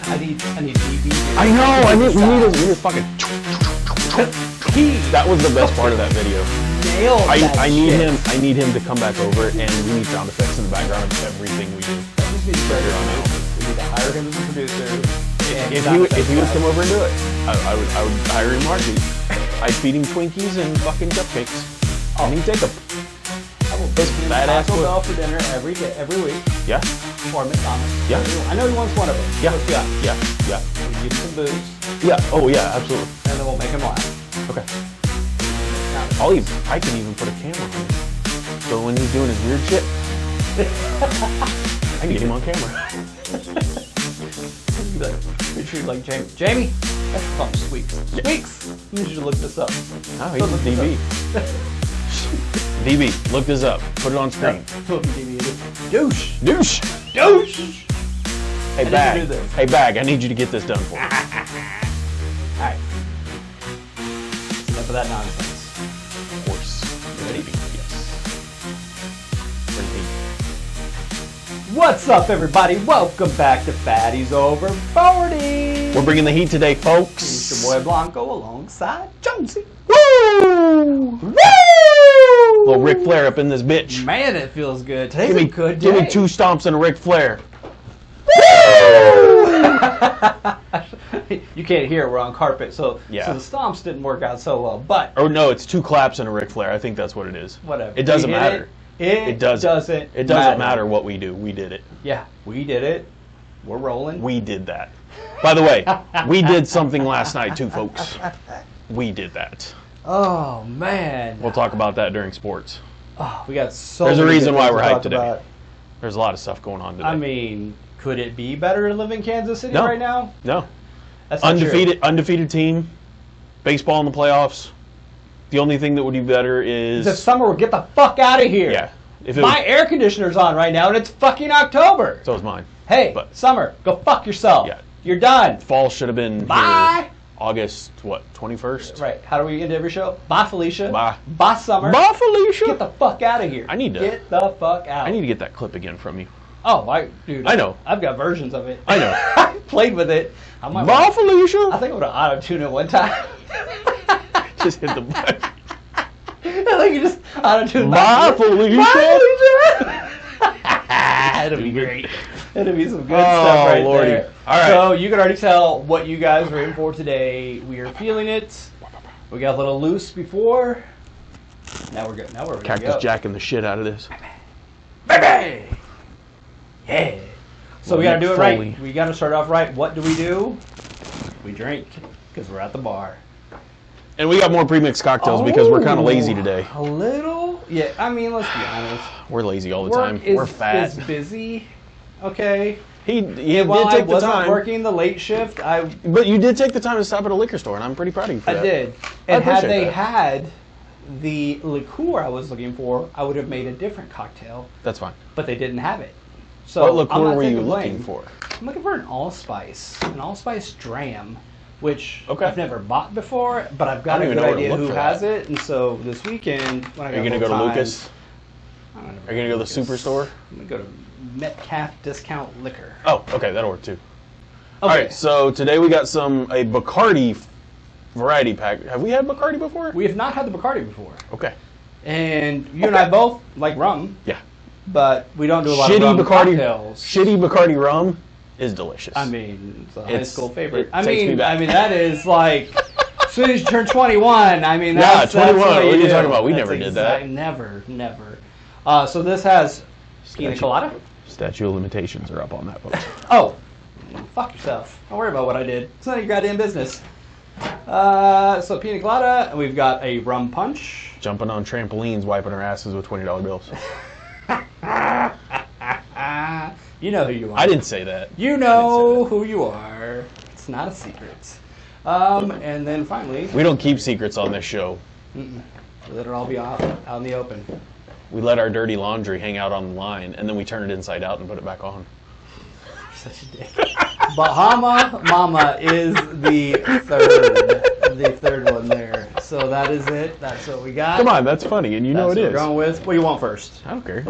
I need DB. I know. We need a fucking. That was the best part of that video. Nailed that I need shit. him. I need him to come back over, and we need sound effects in the background of everything we do. That just needs pressure on out. We need to hire him as a producer. If he would come over and do it, I would hire him Margie. I'd feed him Twinkies and fucking cupcakes. And he'd take them. I will take him Badass Taco would. Bell for dinner every week. Yeah. Or McDonald's. Yeah. I know he wants one of them. Yeah. Let's go. Yeah. Yeah. We'll give him some booze, Yeah. Oh yeah. Absolutely. and then we'll make him laugh. Okay. I can even put a camera on him. So when he's doing his weird shit, I can get him on camera. Treat like Jamie. Jamie, that's from Squeaks. Squeaks! You should look this up. Oh, he's a DB. DB, look this up. Put it on screen. Douche! Douche! Douche! Hey, to Bag. do this. Hey, Bag, I need you to get this done for me. Alright. That's enough of that nonsense. Of course. Ready? Yes. Bring heat. What's up, everybody? Welcome back to Fatties Over 40. We're bringing the heat today, folks. It's your boy Blanco alongside Jonesy. Woo! Woo! Little Ric Flair up in this bitch. Man, it feels good. Today's a good day. Give me 2 stomps and a Ric Flair. You can't hear it. We're on carpet, so Yeah. so the stomps didn't work out so well. But Oh no, it's 2 claps and a Ric Flair. I think that's what it is. whatever. It doesn't We hit matter. It doesn't. It doesn't matter what we do. We did it. Yeah, we did it. We're rolling. We did that. By the way, we did something last night too, folks. We did that. Oh man. We'll talk about that during sports. Oh, we got so. There's a many reason good why things we're to hyped talk today. about. There's a lot of stuff going on today. I mean, could it be better to live in Kansas City No. right now? No. That's not true. Undefeated team. Baseball in the playoffs. The only thing that would be better is This summer, we'll get the fuck out of here. yeah. If it My was, air conditioner's on right now, and it's fucking October. so is mine. Hey, but- summer, go fuck yourself. Yeah. You're done. Fall should have been Bye. here August 21st. Right. How do we end every show? Bye, Felicia. Bye. Bye, summer. Bye, Felicia. Get the fuck out of here. I need to- Get the fuck out. I need to get that clip again from you. Oh, dude. I know. I've got versions of it. I know. I played with it. I might. Bye, Felicia. I think I would have auto-tuned it one time. Just hit the button. I think you just auto-tuned. Bye, Felicia. Bye, Felicia. It'll be great. It'll be some good stuff right Lordy. there. All right. So you can already tell what you guys are in for today. We are feeling it. We got a little loose before. Now we're good. Now we're ready to Cactus go. jacking the shit out of this. Baby! Yeah. So we gotta do it Foley. right. We gotta start off right. What do? We drink because we're at the bar. And we got more pre-mixed cocktails because we're kind of lazy today. A little? Yeah, I mean, let's be honest. We're lazy all the Work time. is, We're fat. is busy. Okay. He While did I take the wasn't time. working the late shift, But you did take the time to stop at a liquor store, and I'm pretty proud of you for I that. did. I And had appreciate they that. had the liqueur I was looking for, I would have made a different cocktail. That's fine. But they didn't have it. So What I'm liqueur not were you taking blame. looking for? I'm looking for an allspice dram, which Okay. I've never bought before, but I've got I a don't good even know where to idea look who for has that. it. And so this weekend, when I Are got you gonna a go to little time, Lucas? I'm gonna Are you gonna go to the Lucas. Superstore? I'm gonna go to Metcalf Discount Liquor. Oh, okay, that'll work too. Okay. All right, so today we got a Bacardi variety pack. Have we had Bacardi before? We have not had the Bacardi before, Okay. and you and I both like rum, Yeah. but we don't do a lot Shitty of rum Bacardi. cocktails. Shitty Bacardi rum is delicious. I mean, it's a high It's- school favorite. it I takes me mean, back. that is like, as soon as you turn 21, I mean, Yeah, that's 21, That's what are you do. talking about? We That's never did that. Never. So this has pina colada. Statute of limitations are up on that, folks. Oh, fuck yourself. Don't worry about what I did. It's none of your goddamn business. So pina colada, and we've got a rum punch. Jumping on trampolines, wiping our asses with $20 bills. You know who you are. I didn't say that. You know who you are. It's not a secret. And then finally, We don't keep secrets on this show. let it all be out in the open. We let our dirty laundry hang out on the line, and then we turn it inside out and put it back on. You're such a dick. Bahama Mama is the third one there. So that is it. That's what we got. Come on, that's funny, and you know That's it what is. we're going with. What do you want first? I don't care.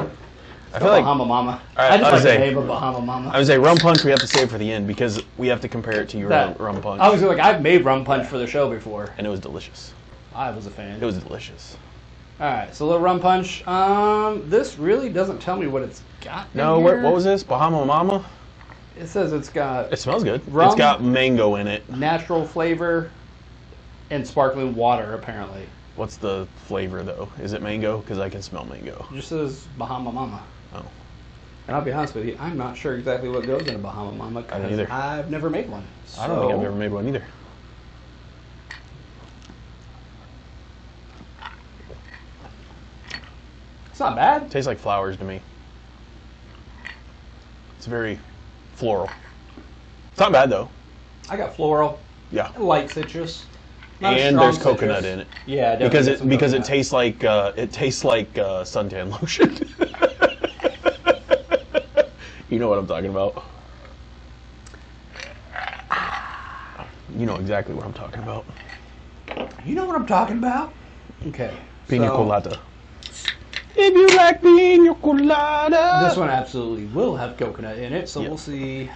I feel like Bahama Mama. All right, I just I like was the saying- name of Bahama Mama. I would say rum punch we have to save for the end because we have to compare it to your rum punch. I was like, I've made rum punch for the show before. And it was delicious. I was a fan. It was delicious. All right, so a little rum punch. This really doesn't tell me what it's got. No, in what here. was this? Bahama Mama? It says it's got It smells good. Rum? It's got mango in it. natural flavor and sparkling water, apparently. What's the flavor though? Is it mango? Because I can smell mango. It just says Bahama Mama. Oh. And I'll be honest with you, I'm not sure exactly what goes in a Bahama Mama I don't because either. I've never made one. I don't think I've So- ever made one either. It's not bad. Tastes like flowers to me. It's very floral. It's not bad though. I got floral, Yeah. light citrus, not a And strong there's coconut citrus. in it. Yeah, Because definitely it some coconut. tastes like suntan lotion. You know what I'm talking about. You know exactly what I'm talking about. You know what I'm talking about? Okay. Pina so colada. If you like pina colada. This one absolutely will have coconut in it, so Yeah. we'll see.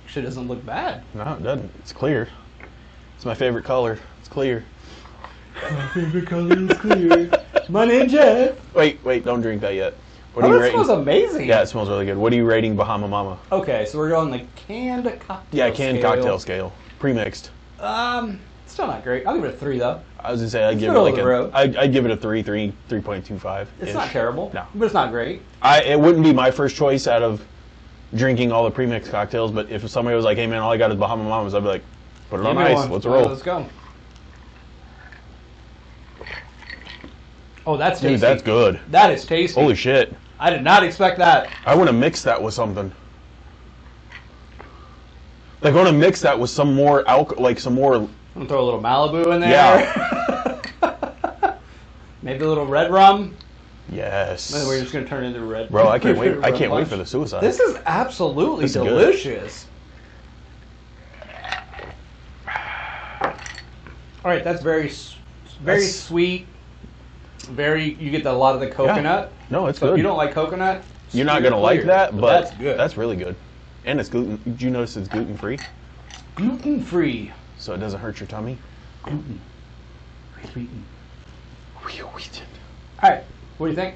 Actually, it doesn't look bad. No, it doesn't. It's clear. It's my favorite color. It's clear. My favorite color is clear. My name's Jeff. Wait, don't drink that yet. What Oh, are you that rating? smells amazing. Yeah, it smells really good. What are you rating Bahama Mama? Okay, so we're going the canned cocktail. Yeah, canned scale. cocktail scale. Pre-mixed. Still not great. I'll give it a 3 though. I was gonna say I'd give it middle like of the road. I'd give it a 3.25. It's not terrible. No. But it's not great. It wouldn't be my first choice out of drinking all the pre-mixed cocktails, but if somebody was like, "Hey man, all I got is Bahama Mamas," I'd be like, "Put it on Give me ice. one. Let's All right, roll." Let's go. Oh, that's tasty. Dude, that's good. That is tasty. Holy shit! I did not expect that. I want to mix that with something. Like I want to mix that with some more like some more. I'm gonna throw a little Malibu in there. Yeah. Maybe a little red rum. Yes. Then we're just gonna turn it into red. Bro, I can't wait. I rum can't wait punch. for the suicide. This is absolutely This is good. delicious. All right, that's very That's- sweet. Very, you get a lot of the coconut. No, it's So good. if you don't like coconut, You're not steer gonna like clear. that, but that's good. That's really good. And it's gluten. Did you notice it's gluten free, gluten free. so it doesn't hurt your tummy? Gluten. Sweeten. All right, what do you think?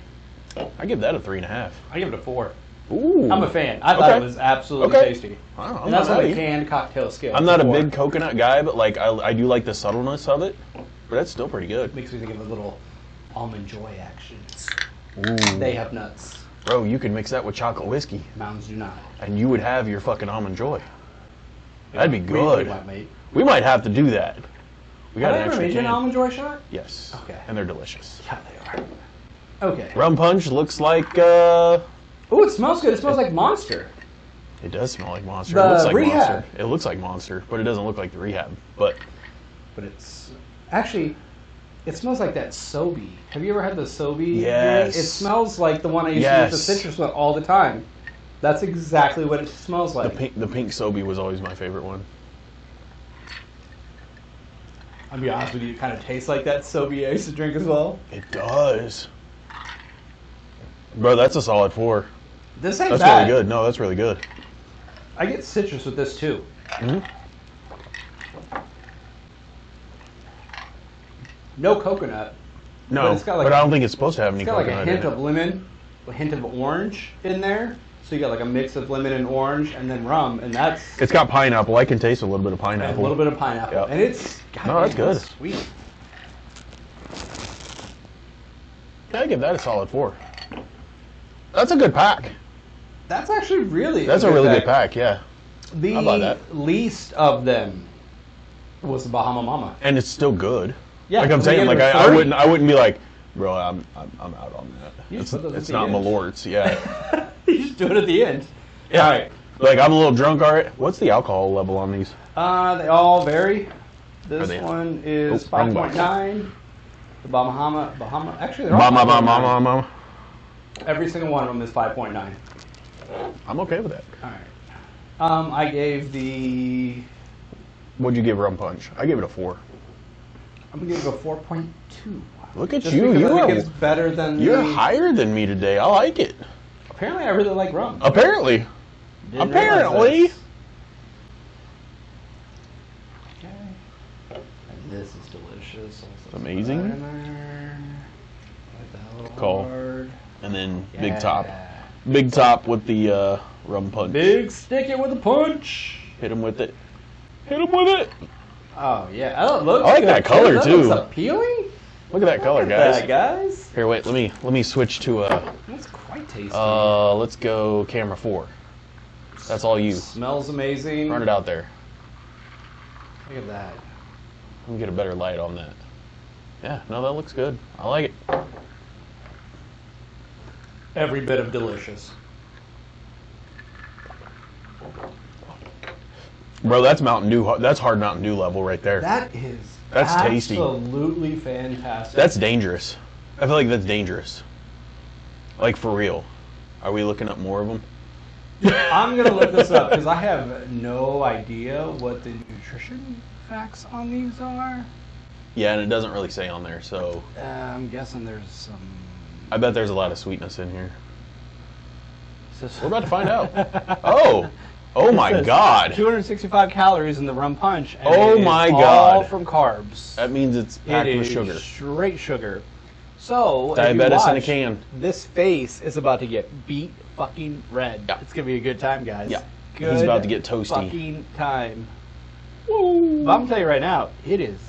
I give that a 3.5. I give it a 4. Ooh. I'm a fan. I thought Okay. it was absolutely Okay. tasty. Wow, I'm And that's not on the mad at you. canned cocktail scale. I'm not a 4. big coconut guy, but like I do like the subtleness of it. But that's still pretty good. Makes me think of a little almond joy action. Ooh. They have nuts. Bro, you could mix that with chocolate whiskey, Mountains do not. and you would have your fucking almond joy. That'd be We good. might make. We might have to do that. We got Have I an ever extra made you an can. almond joy shot? Yes. Okay. And they're delicious. Yeah, they are. Okay. Rum punch looks like Oh, it smells good. It smells like Monster. it does smell like Monster. The It looks like Rehab. Monster. It looks like Monster, but it doesn't look like the Rehab. But But it's actually, it smells like that Sobe. Have you ever had the Sobe? Yes. drink? It smells like the one I used Yes. to use the citrus one all the time. That's exactly what it smells like. the pink Sobe was always my favorite one. I'll be honest with you, it kind of tastes like that Sobe I used to drink as well. It does. Bro, that's a solid 4. This ain't That's bad. really good. No, that's really good. I get citrus with this too. Mhm. No coconut. No, But it's got like but a- I don't think it's supposed to have any It's got like a coconut hint in of it. lemon, a hint of orange in there. So you got like a mix of lemon and orange, and then rum, and that's It's got pineapple. I can taste a little bit of and pineapple. a little bit of pineapple, Yeah. and it's No, that's goddamn good. Sweet. I give that a solid 4. That's a good pack. That's actually really That's a really good pack, yeah. The How about that? least of them was the Bahama Mama. And it's still good. Yeah, like I'm we saying, gave like it a I 30. wouldn't be like, bro, I'm out on that. You It's, put those it's at not the end. Malort's, yeah. You just do it at the end. Yeah. All right. Like I'm a little drunk already. What's the alcohol level on these? They all vary. This Are they- one is Oh, wrong box. 5.9. The Bahama. Actually, they're all Mama, 5.9. mama, mama. Every single one of them is 5.9. I'm okay with that. All right. I gave the. What'd you give Rum Punch? I gave it a 4. I'm gonna give it a 4.2. Look at Just you. because I think You're it's better than you're the... higher than me today. I like it. Apparently, I really like rum. Apparently. Didn't Apparently. realize this. Okay. And this is delicious. It's amazing. Like that little Call. hard. And then Yeah. big top. Big top with the rum punch. Big stick it with a punch. Hit him with it. Hit him with it. Oh yeah, oh, it looks I like good, that color, That too. looks appealing. Look at that color, Look at guys. that, guys. Here, wait. Let me switch to That's quite tasty. let's go camera 4. That's all you. Smells amazing. Run it out there. Look at that. Let me get a better light on that. Yeah, no, that looks good. I like it. Every bit of delicious. Bro, that's Mountain Dew. That's hard Mountain Dew level right there. That is That's tasty. Absolutely fantastic. That's dangerous. I feel like that's dangerous. Like, for real. Are we looking up more of them? I'm gonna look this up because I have no idea what the nutrition facts on these are. Yeah, and it doesn't really say on there, so I'm guessing there's some. I bet there's a lot of sweetness in here. We're We're about to find out. Oh my God. 265 calories in the rum punch. And Oh it is my all God. from carbs. That means it's packed It with is sugar. straight sugar. So if you Diabetes in a watch, can. This face is about to get beat fucking red. Yeah. It's gonna be a good time, guys. Yeah. Good He's about to get toasty. Fucking time. Woo. But I'm gonna tell you right now, it is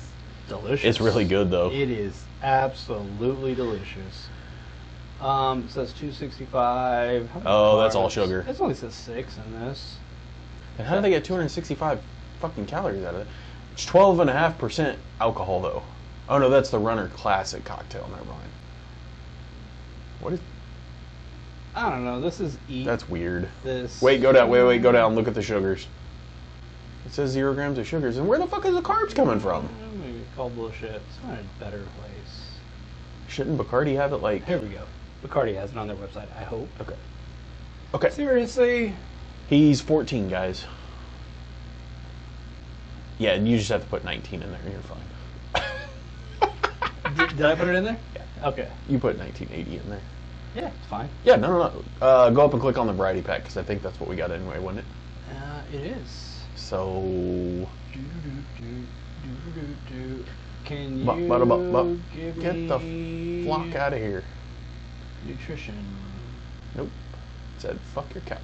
delicious. It's really good though. It is absolutely delicious. It says 265. How many Oh, that's all carbs? sugar. It only says 6 in this. And how do they get 265 fucking calories out of it? It's 12.5% alcohol though. Oh no, that's the Runner Classic cocktail. Never mind. What is? I don't know. This is eat. That's weird. This. Wait, go down. Wait, go down. Look at the sugars. It says 0 grams of sugars. And where the fuck is the carbs coming from? Maybe call bullshit. It's not a better place. Shouldn't Bacardi have it like? Here we go. Bacardi has it on their website. I hope. Okay. Okay. Seriously. He's 14, guys. Yeah, and you just have to put 19 in there and you're fine. Did I put it in there? Yeah. Okay. You put 1980 in there. Yeah, it's fine. Yeah, no. Go up and click on the variety pack because I think that's what we got anyway, wasn't it? It is. So, Can bup, you bada, bup, bup. give Get me the flock out of here. nutrition? Nope. It said, fuck your couch.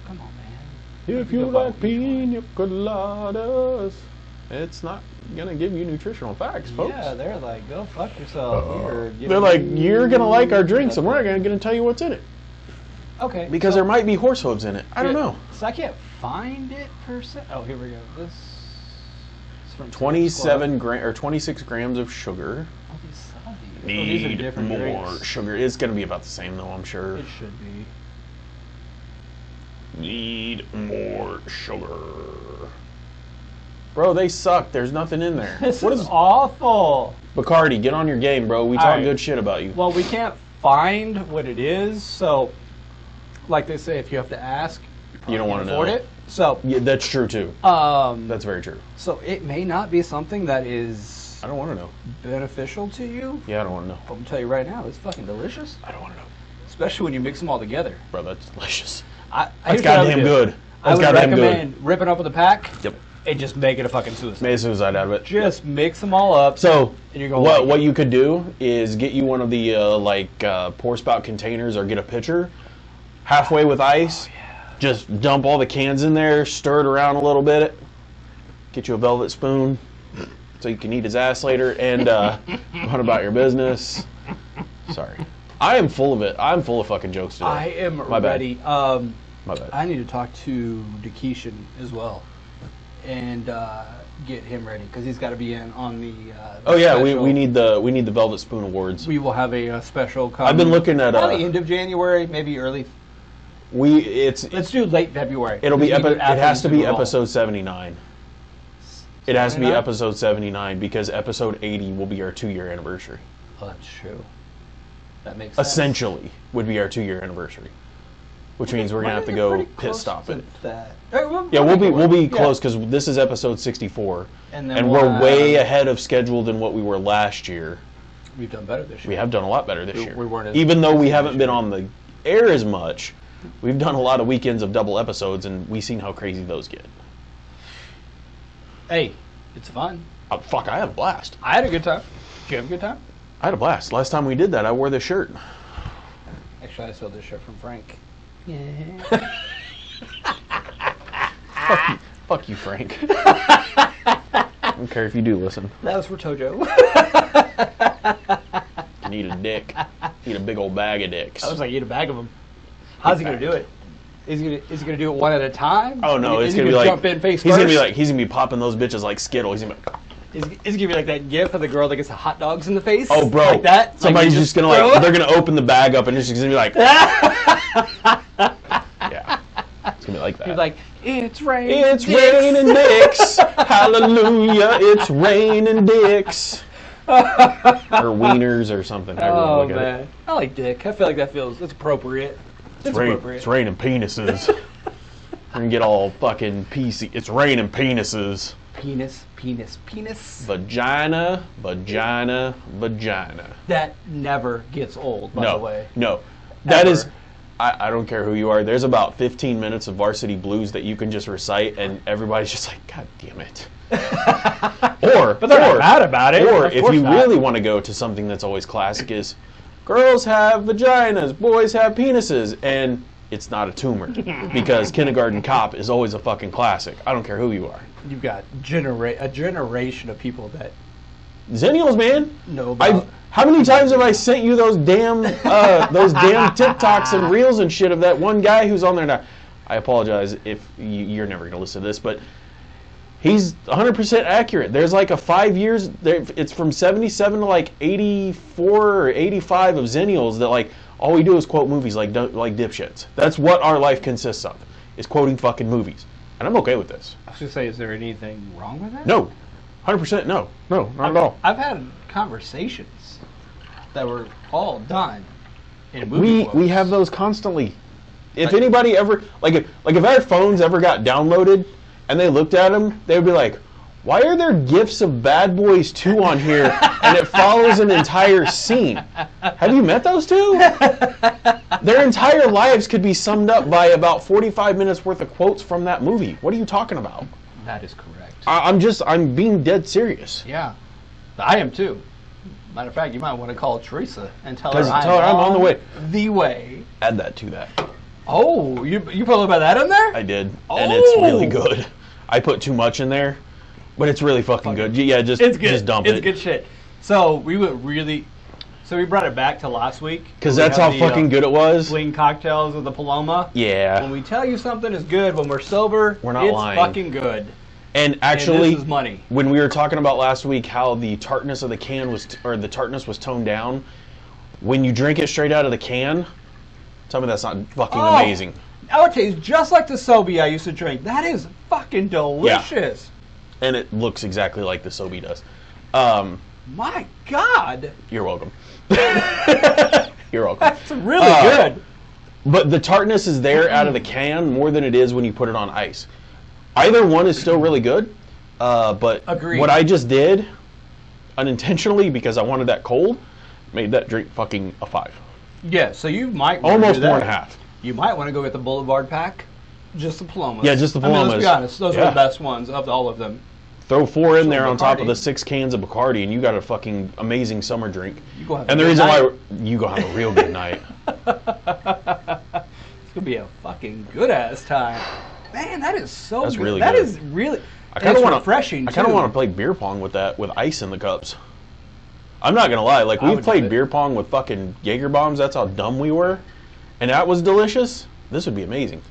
Come on, man. If you like pina coladas, it's not gonna give you nutritional facts, folks. Yeah, they're like, go fuck yourself. They're like, you're gonna like our drinks, and we're not gonna tell you what's in it okay. because so, there might be horse hooves in it. I don't know. So I can't find it per se. Oh, here we go. This is from 27 or 26 grams of sugar. Oh, these are Need different more drinks. sugar. It's gonna be about the same though, I'm sure. It should be. Need more sugar. Bro, they suck. There's nothing in there. This What is is awful. Bacardi? Get on your game, bro. We talk Alright. good shit about you. Well, we can't find what it is, so like they say, if you have to ask, You don't want to know. afford it. So, Yeah, that's true too. That's very true. so it may not be something that is I don't want to know. beneficial to you. Yeah, I don't want to know. But I'm gonna tell you right now, it's fucking delicious, I don't want to know. especially when you mix them all together. Bro, that's delicious. That's That's goddamn good. I That's would goddamn good. recommend ripping up with a pack Yep. and just make it a fucking suicide. Made a suicide out of it. Just mix them all up. So, And you're going what like what you could do is get you one of the pour spout containers or get a pitcher, halfway with ice. Just dump all the cans in there, stir it around a little bit. Get you a velvet spoon so you can eat his ass later. And what about your business? Sorry, I am full of it. I'm full of fucking jokes today. I am My bad. ready. My bad. I need to talk to Dakishan as well and get him ready because he's got to be in on the. Oh yeah, special. we need the Velvet Spoon Awards. We will have a special. Come I've been looking at the end of January, maybe early. Let's do late February. It'll be We need it has to be Super Bowl. episode 79. It has to be 79? episode 79 because episode 80 will be our 2-year anniversary. Oh, that's true. That makes sense. Essentially, would be our 2-year anniversary, which means we're gonna have to go pit stop it. That. Yeah, we'll be close because this is episode 64, And then and we'll we're way have- ahead of schedule than what we were last year. We've done better this year. We have done a lot better this year. We weren't as even though we busy haven't this been year. on the air as much. We've done a lot of weekends of double episodes, and we've seen how crazy those get. Hey, it's fun. Fuck, I had a blast. I had a good time. Did you have a good time? I had a blast. Last time we did that, I wore this shirt. Actually, I stole this shirt from Frank. Fuck you, Frank. I don't care if you do listen. That was for Tojo. You need a dick. You need a big old bag of dicks. I was like, eat a bag of them. How's he gonna do it? Is he gonna do it one at a time? Oh no, Is it's he gonna be like jump in face he's first? gonna be popping those bitches like Skittle. He's gonna be like, Is it gonna be like that gif of the girl that gets the hot dogs in the face? oh bro, like that. Somebody's Like, just gonna throw like it? they're gonna open the bag up and it's just gonna be like yeah, it's gonna be like that. He's like, it's rain. It's raining dicks. Hallelujah, it's raining dicks. Or wieners or something. however you Oh look at it. man, I like dick. I feel like that's appropriate. It's appropriate. It's raining penises. We're gonna get all fucking PC. It's raining penises. Penis. Vagina. That never gets old, by the way. No. That Ever. is, I don't care who you are. There's about 15 minutes of Varsity Blues that you can just recite, and everybody's just like, God damn it. But they're not mad about it. Or Of if course you not. really want to go to something that's always classic is, girls have vaginas, boys have penises, and it's not a tumor. Because Kindergarten Cop is always a fucking classic. I don't care who you are. You've got a generation of people that Zennials, man. know about. How many times have I sent you those damn TikToks and reels and shit of that one guy who's on there now? I apologize if you're never gonna listen to this, but he's 100% accurate. There's like a 5 years. It's from 77 to like 84 or 85 of Zennials that like all we do is quote movies like dipshits. That's what our life consists of, is quoting fucking movies, and I'm okay with this. I was gonna say, is there anything wrong with that? No, 100% no, not at all. I've had conversations that were all done in movie quotes. We have those constantly. If anybody ever if our phones ever got downloaded and they looked at them, they would be like, "Why are there gifs of Bad Boys 2 on here and it follows an entire scene?" Have you met those two? Their entire lives could be summed up by about 45 minutes worth of quotes from that movie. What are you talking about? That is correct. I'm being dead serious. Yeah, I am too. Matter of fact, you might want to call Teresa and tell her Tell her I'm on the way. The way. Add that to that. Oh, you put a little bit of that in there? I did, and it's really Oh. good. I put too much in there, but it's really fucking good. Yeah, just It's good. just dump It's it. good shit. So we brought it back to last week Because that's how fucking good it was. Fling cocktails with the Paloma. Yeah. When we tell you something is good when we're sober, We're not it's lying. fucking good. And actually, this is money. when we were talking about last week how the tartness of the can the tartness was toned down, when you drink it straight out of the can, tell me that's not fucking amazing. Now it tastes just like the Sobe I used to drink. That is fucking delicious. And it looks exactly like the Sobe does. My God. You're welcome. You're welcome. That's really good. But the tartness is there out of the can more than it is when you put it on ice. Either one is still really good, but Agreed. what I just did, unintentionally, because I wanted that cold, made that drink fucking a 5. Yeah, so you might want Almost to do that. 4.5. You might want to go get the Boulevard pack. Just the Palomas. Yeah, just the I mean, let's be Palomas. honest. Those are Yeah. the best ones of all of them. Throw 4 in So there on top of Bacardi. the 6 cans of Bacardi, and you got a fucking amazing summer drink. You go have And a the good reason night. why you go have a real good night. It's going to be a fucking good-ass time. Man, that is so That's good. really That good. is really... I kind of want refreshing, I kind of too. want to play beer pong with that with ice in the cups. I'm not gonna lie, like I we've would played do it. beer pong with fucking Jaeger bombs. That's how dumb we were, and that was delicious. This would be amazing.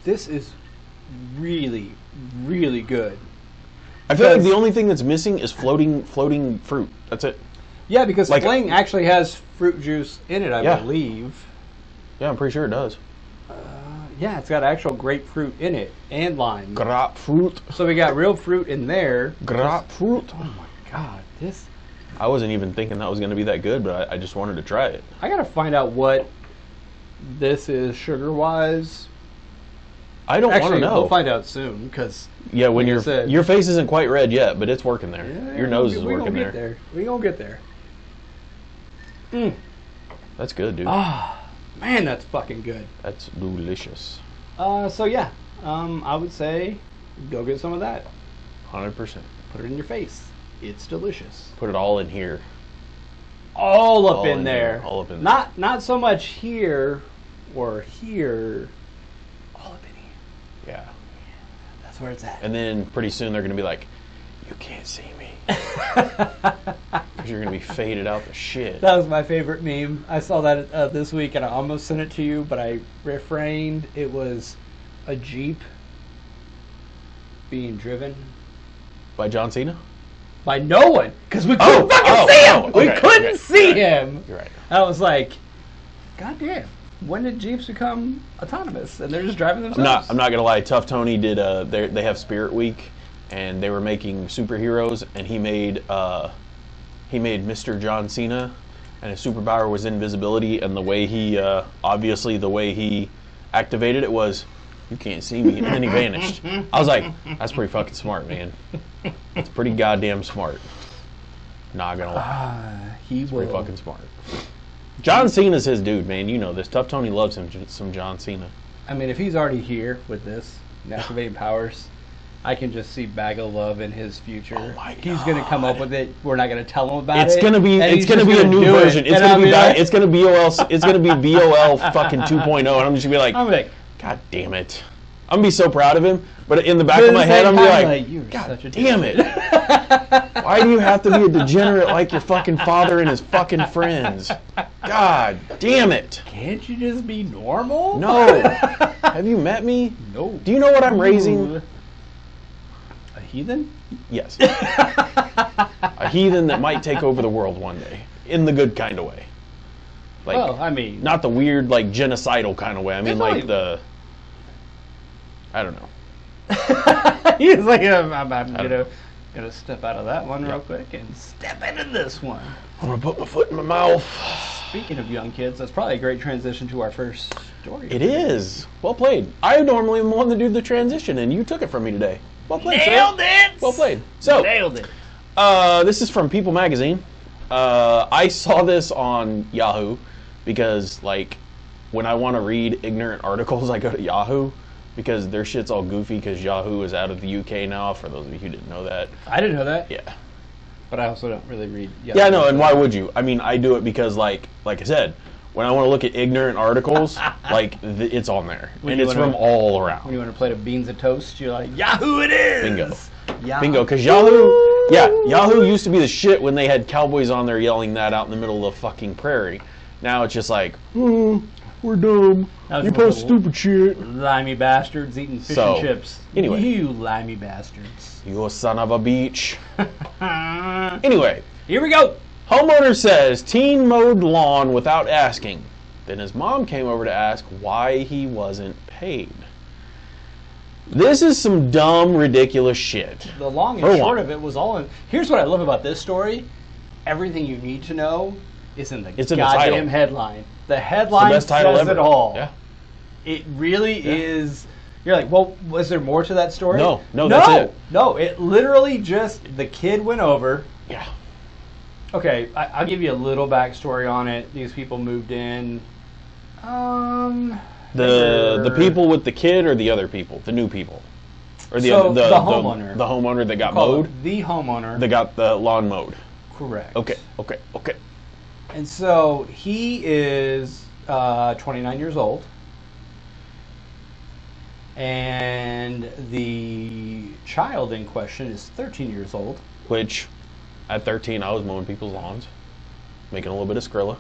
This is really, really good. I feel like Because- the only thing that's missing is floating fruit. That's it. Yeah, because Like- Fling actually has fruit juice in it, I Yeah. believe. Yeah, I'm pretty sure it does. Yeah, it's got actual grapefruit in it and lime. Grapefruit. So we got real fruit in there. Grapefruit. Oh my God, this... I wasn't even thinking that was gonna be that good, but I just wanted to try it. I gotta find out what this is sugar-wise. I don't want Actually, to know. we'll find out soon, because... Yeah, when like I said. your face isn't quite red yet, but it's working there. Your nose is we working gonna there. get there. We gonna get there. That's good, dude. Ah, man, that's fucking good. That's delicious. So yeah, I would say go get some of that. 100%. Put it in your face. It's delicious. Put it all in here. All up All in in there. here, all up in there. Not so much here or here. All up in here. Yeah. That's where it's at. And then pretty soon they're going to be like, you can't see me. Because you're going to be faded out the shit. That was my favorite meme. I saw that this week and I almost sent it to you, but I refrained. It was a Jeep being driven By John Cena? by no one because we couldn't fucking see him. okay, We couldn't okay. see him. You're right. I was like, God damn. When did Jeeps become autonomous and they're just driving themselves? I'm not gonna lie. Tough Tony did. They have Spirit Week, and they were making superheroes, and he made Mr. John Cena, and his superpower was invisibility, and the way he obviously the way he activated it was, you can't see me, and then he vanished. I was like, that's pretty fucking smart, man. That's pretty goddamn smart. Not gonna lie, He it's will. pretty fucking smart. John Cena's his dude, man. You know this. Tough Tony loves him some John Cena. I mean, if he's already here with this and activating powers, I can just see Bag of Love in his future. Oh my He's going to come up with it. We're not going to tell him about It's it. gonna be and it's he's gonna just be a gonna new do version. it. It's And gonna I'll be like, it's gonna be BOL fucking 2.0, and I'm just gonna be like, I'm like, God damn it. I'm gonna be so proud of him, but in the back but of at my the head, same I'm gonna be time, like, you're God such a damn dick. it. Why do you have to be a degenerate like your fucking father and his fucking friends? God damn it. Can't you just be normal? No. Have you met me? No. Do you know what I'm raising? A heathen? Yes. A heathen that might take over the world one day. In the good kind of way. Like, Well, I mean, not the weird, like, genocidal kind of way. I mean, It's like like- the... I don't know. he's like, I'm don't know. gonna step out of that one real quick and step into this one. I'm gonna put my foot in my mouth. Speaking of young kids, that's probably a great transition to our first story. It is. Well played. I normally am the one to do the transition, and you took it from me today. Well played, Nailed sir. it! Well played. So, Nailed it. this is from People Magazine. I saw this on Yahoo because, like, when I want to read ignorant articles, I go to Yahoo because their shit's all goofy because Yahoo is out of the UK now, for those of you who didn't know that. I didn't know that, Yeah. but I also don't really read. Yeah, no, and why would you? I mean, I do it because, like I said, when I want to look at ignorant articles, like, it's on there. When And you it's wanna- from all When around. you want to play the beans of toast, you're like, Yahoo it is! Bingo. Yahoo. Bingo, because Yahoo used to be the shit when they had cowboys on there yelling that out in the middle of the fucking prairie. Now it's just like, we're dumb. Now it's You a post little- stupid shit. Limey bastards eating fish So, and chips. anyway. You limey bastards. You a son of a beach. Anyway, Here we go! homeowner says teen mowed lawn without asking. Then his mom came over to ask why he wasn't paid. This is some dumb, ridiculous shit. The long For and short one. of it was all in. Here's what I love about this story. Everything you need to know is in the It's in the goddamn title. headline. The It's the headline best title says ever. it all. Yeah. It really is. You're like, well, was there more to that story? No, that's it. No, it literally just, the kid went over. Yeah. Okay, I'll give you a little backstory on it. These people moved in. The people with the kid or the other people, the new people, or the So, other, the homeowner. the homeowner that got Call mowed, it the homeowner. that got the lawn mowed. Correct. Okay. And so he is 29 years old. And the child in question is 13 years old. Which, at 13, I was mowing people's lawns, making a little bit of Skrilla,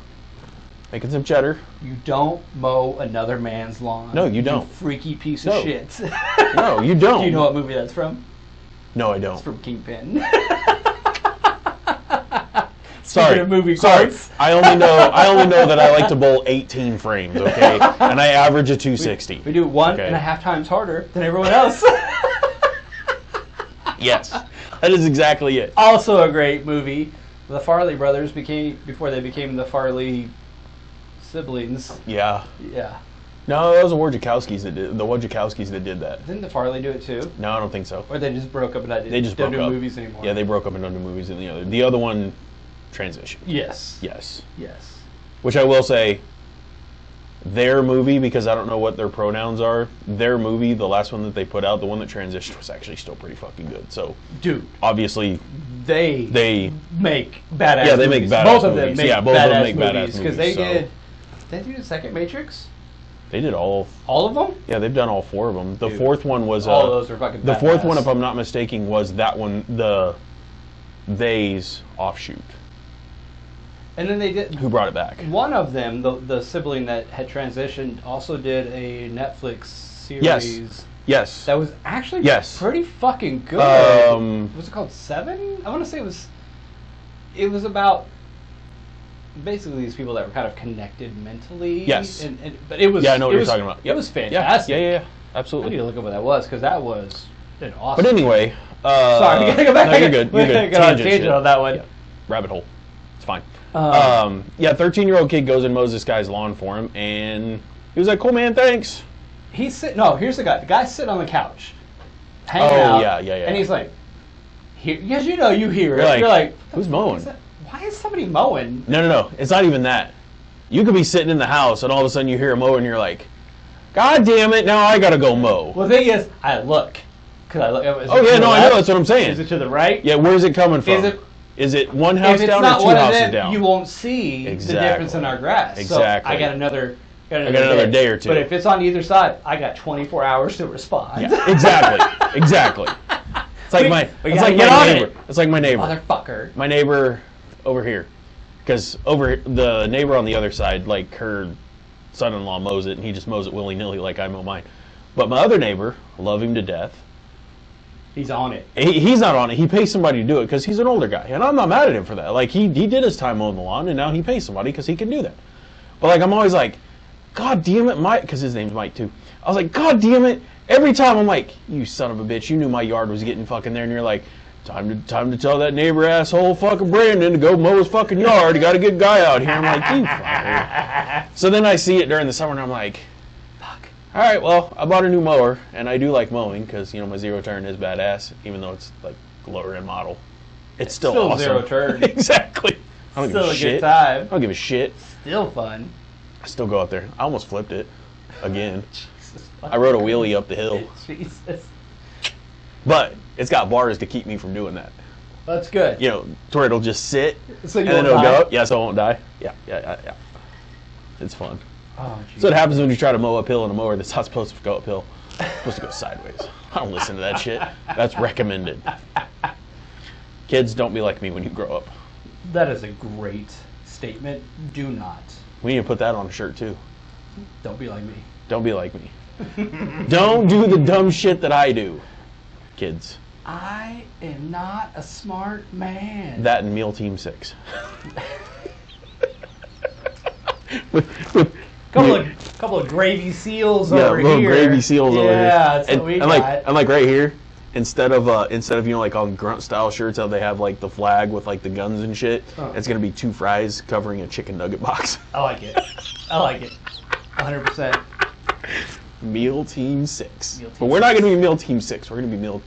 making some cheddar. You don't mow another man's lawn. No, you don't. Freaky piece No. of shit. No, you don't. Do you know what movie that's from? No, I It's don't. from Kingpin. Sorry. of movie Sorry. quotes. I only know that I like to bowl 18 frames, okay? And I average a 260. We do it one Okay. and a half times harder than everyone else. Yes. That is exactly it. Also a great movie. The Farley brothers before they became the Farley siblings. Yeah. Yeah. No, that was the Wojciechowskis that did that. Didn't the Farley do it too? No, I don't think so. Or they just broke up and They just don't broke do up. movies anymore? Yeah, they broke up and don't do movies in the other. The other one, transition. Yes. Yes. Yes. Which I will say, their movie, because I don't know what their pronouns are, their movie, the last one that they put out, the one that transitioned, was actually still pretty fucking good. So, dude, obviously, they make badass. Yeah, they movies. make badass both of them movies. make Yeah, both of them badass make badass movies because movies, Did they do the second Matrix? They did all of them. Yeah, they've done all 4 of them. The Dude, 4th one was all of those are fucking. the 4th one, badass. if I'm not mistaken, was that one, They's offshoot. And then they did. Who brought it back? One of them, the sibling that had transitioned, also did a Netflix series. Yes. That was actually pretty fucking good. Was it called Seven? I want to say it was about basically these people that were kind of connected mentally. Yes. But it was. Yeah, I know what you're talking about. It was fantastic. Yeah. I Absolutely. need to look up what that was because that was an awesome. But anyway, sorry, we gotta go back. No, you're good. You're good. Got on a tangent on that one. Yeah. Rabbit hole. It's fine. 13-year-old kid goes and mows this guy's lawn for him, and he was like, "Cool, man, thanks." He's sitting. No, here's the guy. The guy's sitting on the couch, hanging out. Yeah. And he's like, "Here, yes, you know, you hear it." You're You're like, "Who's mowing?" Why is somebody mowing? No. It's not even that. You could be sitting in the house, and all of a sudden you hear a mower, and you're like, "God damn it! Now I gotta go mow." Well, the thing is, I look. Cause I look. Oh yeah, no, I know. That's what I'm saying. Is it to the right? Yeah, where's it coming from? Is it one house down or 2 houses down? You won't see the difference in our grass. Exactly. So I got another day or two. But if it's on either side, I got 24 hours to respond. Yeah, exactly. It's like my neighbor. It's like my neighbor. Motherfucker. My neighbor over here, because the neighbor on the other side, like her son-in-law mows it, and he just mows it willy-nilly like I mow mine. But my other neighbor, love him to death. He's on it. He's not on it. He pays somebody to do it because he's an older guy, and I'm not mad at him for that. Like he did his time mowing the lawn, and now he pays somebody because he can do that. But like I'm always like, God damn it, Mike, because his name's Mike too. I was like, God damn it! Every time I'm like, you son of a bitch, you knew my yard was getting fucking there, and you're like, time to tell that neighbor asshole fucking Brandon to go mow his fucking yard. You got a good guy out here. I'm like, you fucker. So then I see it during the summer, and I'm like, all right, well, I bought a new mower, and I do like mowing because, my zero turn is badass, even though it's like lower end model. It's still awesome. Zero turn. Exactly. I don't Still give a a shit. good time. I don't give a shit. Still fun. I still go out there. I almost flipped it again. Jesus. I rode a wheelie up the hill. Jesus. But it's got bars to keep me from doing that. That's good. To where it'll just sit, So and then it'll go up. Yeah, so I won't die. Yeah. It's fun. Oh, That's what happens when you try to mow uphill in a mower that's not supposed to go uphill. It's supposed to go sideways. I don't listen to that shit. That's recommended. Kids, don't be like me when you grow up. That is a great statement. Do not. We need to put that on a shirt, too. Don't be like me. Don't be like me. Don't do the dumb shit that I do, kids. I am not a smart man. That and Meal Team 6. Couple of gravy seals over little here. Gravy seals over here. Yeah, that's what we got. And like right here, instead of like on grunt style shirts how they have like the flag with like the guns and shit, it's gonna be 2 fries covering a chicken nugget box. I like it. 100%. Meal Team 6. But we're not gonna be Meal Team 6. We're gonna be Meal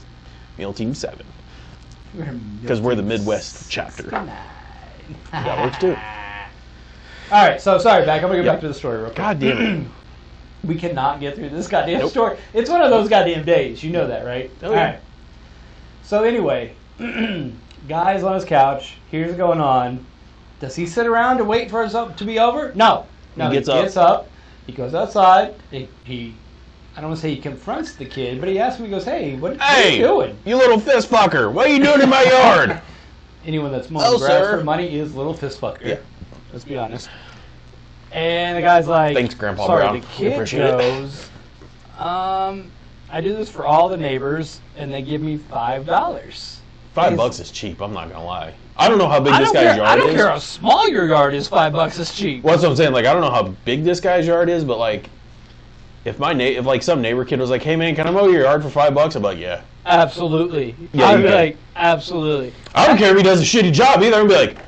Team 7. Because we're the Midwest chapter. That works too. All right, so sorry, back. I'm gonna go back to the story real quick. God damn it. We cannot get through this goddamn story. It's one of those goddamn days. You know that, right? Oh, yeah. All right. So anyway, guy's on his couch. Here's what's going on. Does he sit around and wait for it to be over? No. He gets up. He goes outside. He I don't want to say he confronts the kid, but he asks him. He goes, "Hey, what are you doing? You little fist fucker! What are you doing in my yard?" Anyone that's mowing grass for money is a little fist fucker. Yeah. Let's be honest. And the guy's like, "Thanks, Grandpa sorry, Brown. the kid Appreciate goes, I do this for all the neighbors, and they give me $5. $5 is cheap. I'm not gonna lie. I don't know how big this guy's yard is. I don't care how small your yard is. $5 is cheap. Well, that's what I'm saying. Like, I don't know how big this guy's yard is, but like, if like some neighbor kid was like, "Hey man, can I mow your yard for $5?" I'd be like, "Yeah." Absolutely. Yeah, I'd be like, absolutely. I don't care if he does a shitty job either. I'd be like,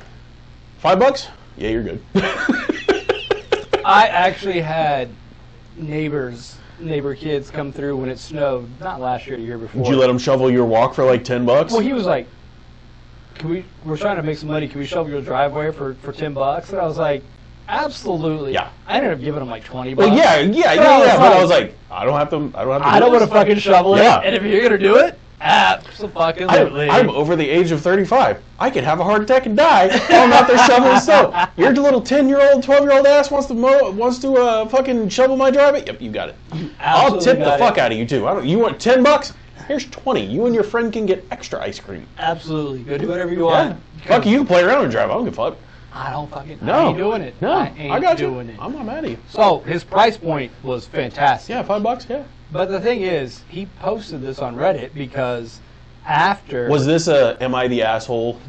$5? Yeah, you're good. I actually had neighbor kids come through when it snowed, not last year, the year before. Did you let him shovel your walk for like $10? Well, he was like, we're trying to make some money. Can we shovel your driveway for $10? And I was like, Absolutely. Yeah. I ended up giving him like $20. Well, yeah. But I was like, I don't have to. I don't want to fucking shovel it. Yeah. And if you're gonna do it, absolutely. I'm over the age of 35. I could have a heart attack and die while I'm out there shoveling snow. Your little 10-year-old, 12-year-old ass wants to fucking shovel my driveway. Yep, you got it. I'll tip the fuck out of you too. You want $10? Here's 20. You and your friend can get extra ice cream. Absolutely. Go do whatever you want. Fuck you, can play around and drive. I don't give a fuck. I don't fucking. No. I ain't doing it. No, I got you. doing it. I'm not mad at you. So his price point was fantastic. Yeah, $5. Yeah. But the thing is, he posted this on Reddit because after Was this a "Am I the asshole"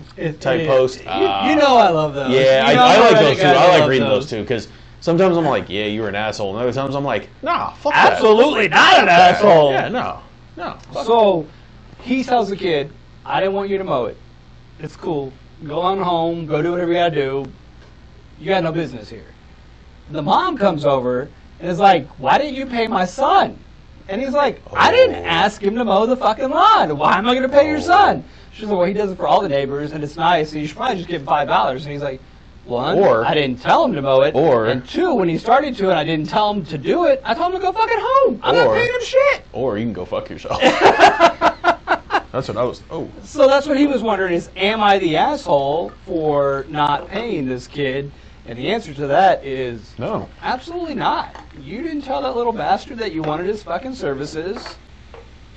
type post? You know I love those. Yeah, You know I like Reddit those too. guys, I like love reading those too because sometimes I'm like, yeah, you're an asshole, and other times I'm like, nah, fuck that. Absolutely not an asshole. Yeah, no. So he tells the kid, I didn't want you to mow it. It's cool. Go on home. Go do whatever you gotta do. You got no business here. The mom comes over and is like, why didn't you pay my son? And he's like, I didn't ask him to mow the fucking lawn. Why am I going to pay your son? She's like, well, he does it for all the neighbors, and it's nice, so you should probably just give him $5. And he's like, one, I didn't tell him to mow it. And two, when he started to and I didn't tell him to do it, I told him to go fucking home. I'm not paying him shit. Or you can go fuck yourself. That's what I was. So that's what he was wondering is, am I the asshole for not paying this kid? And the answer to that is no, absolutely not. You didn't tell that little bastard that you wanted his fucking services.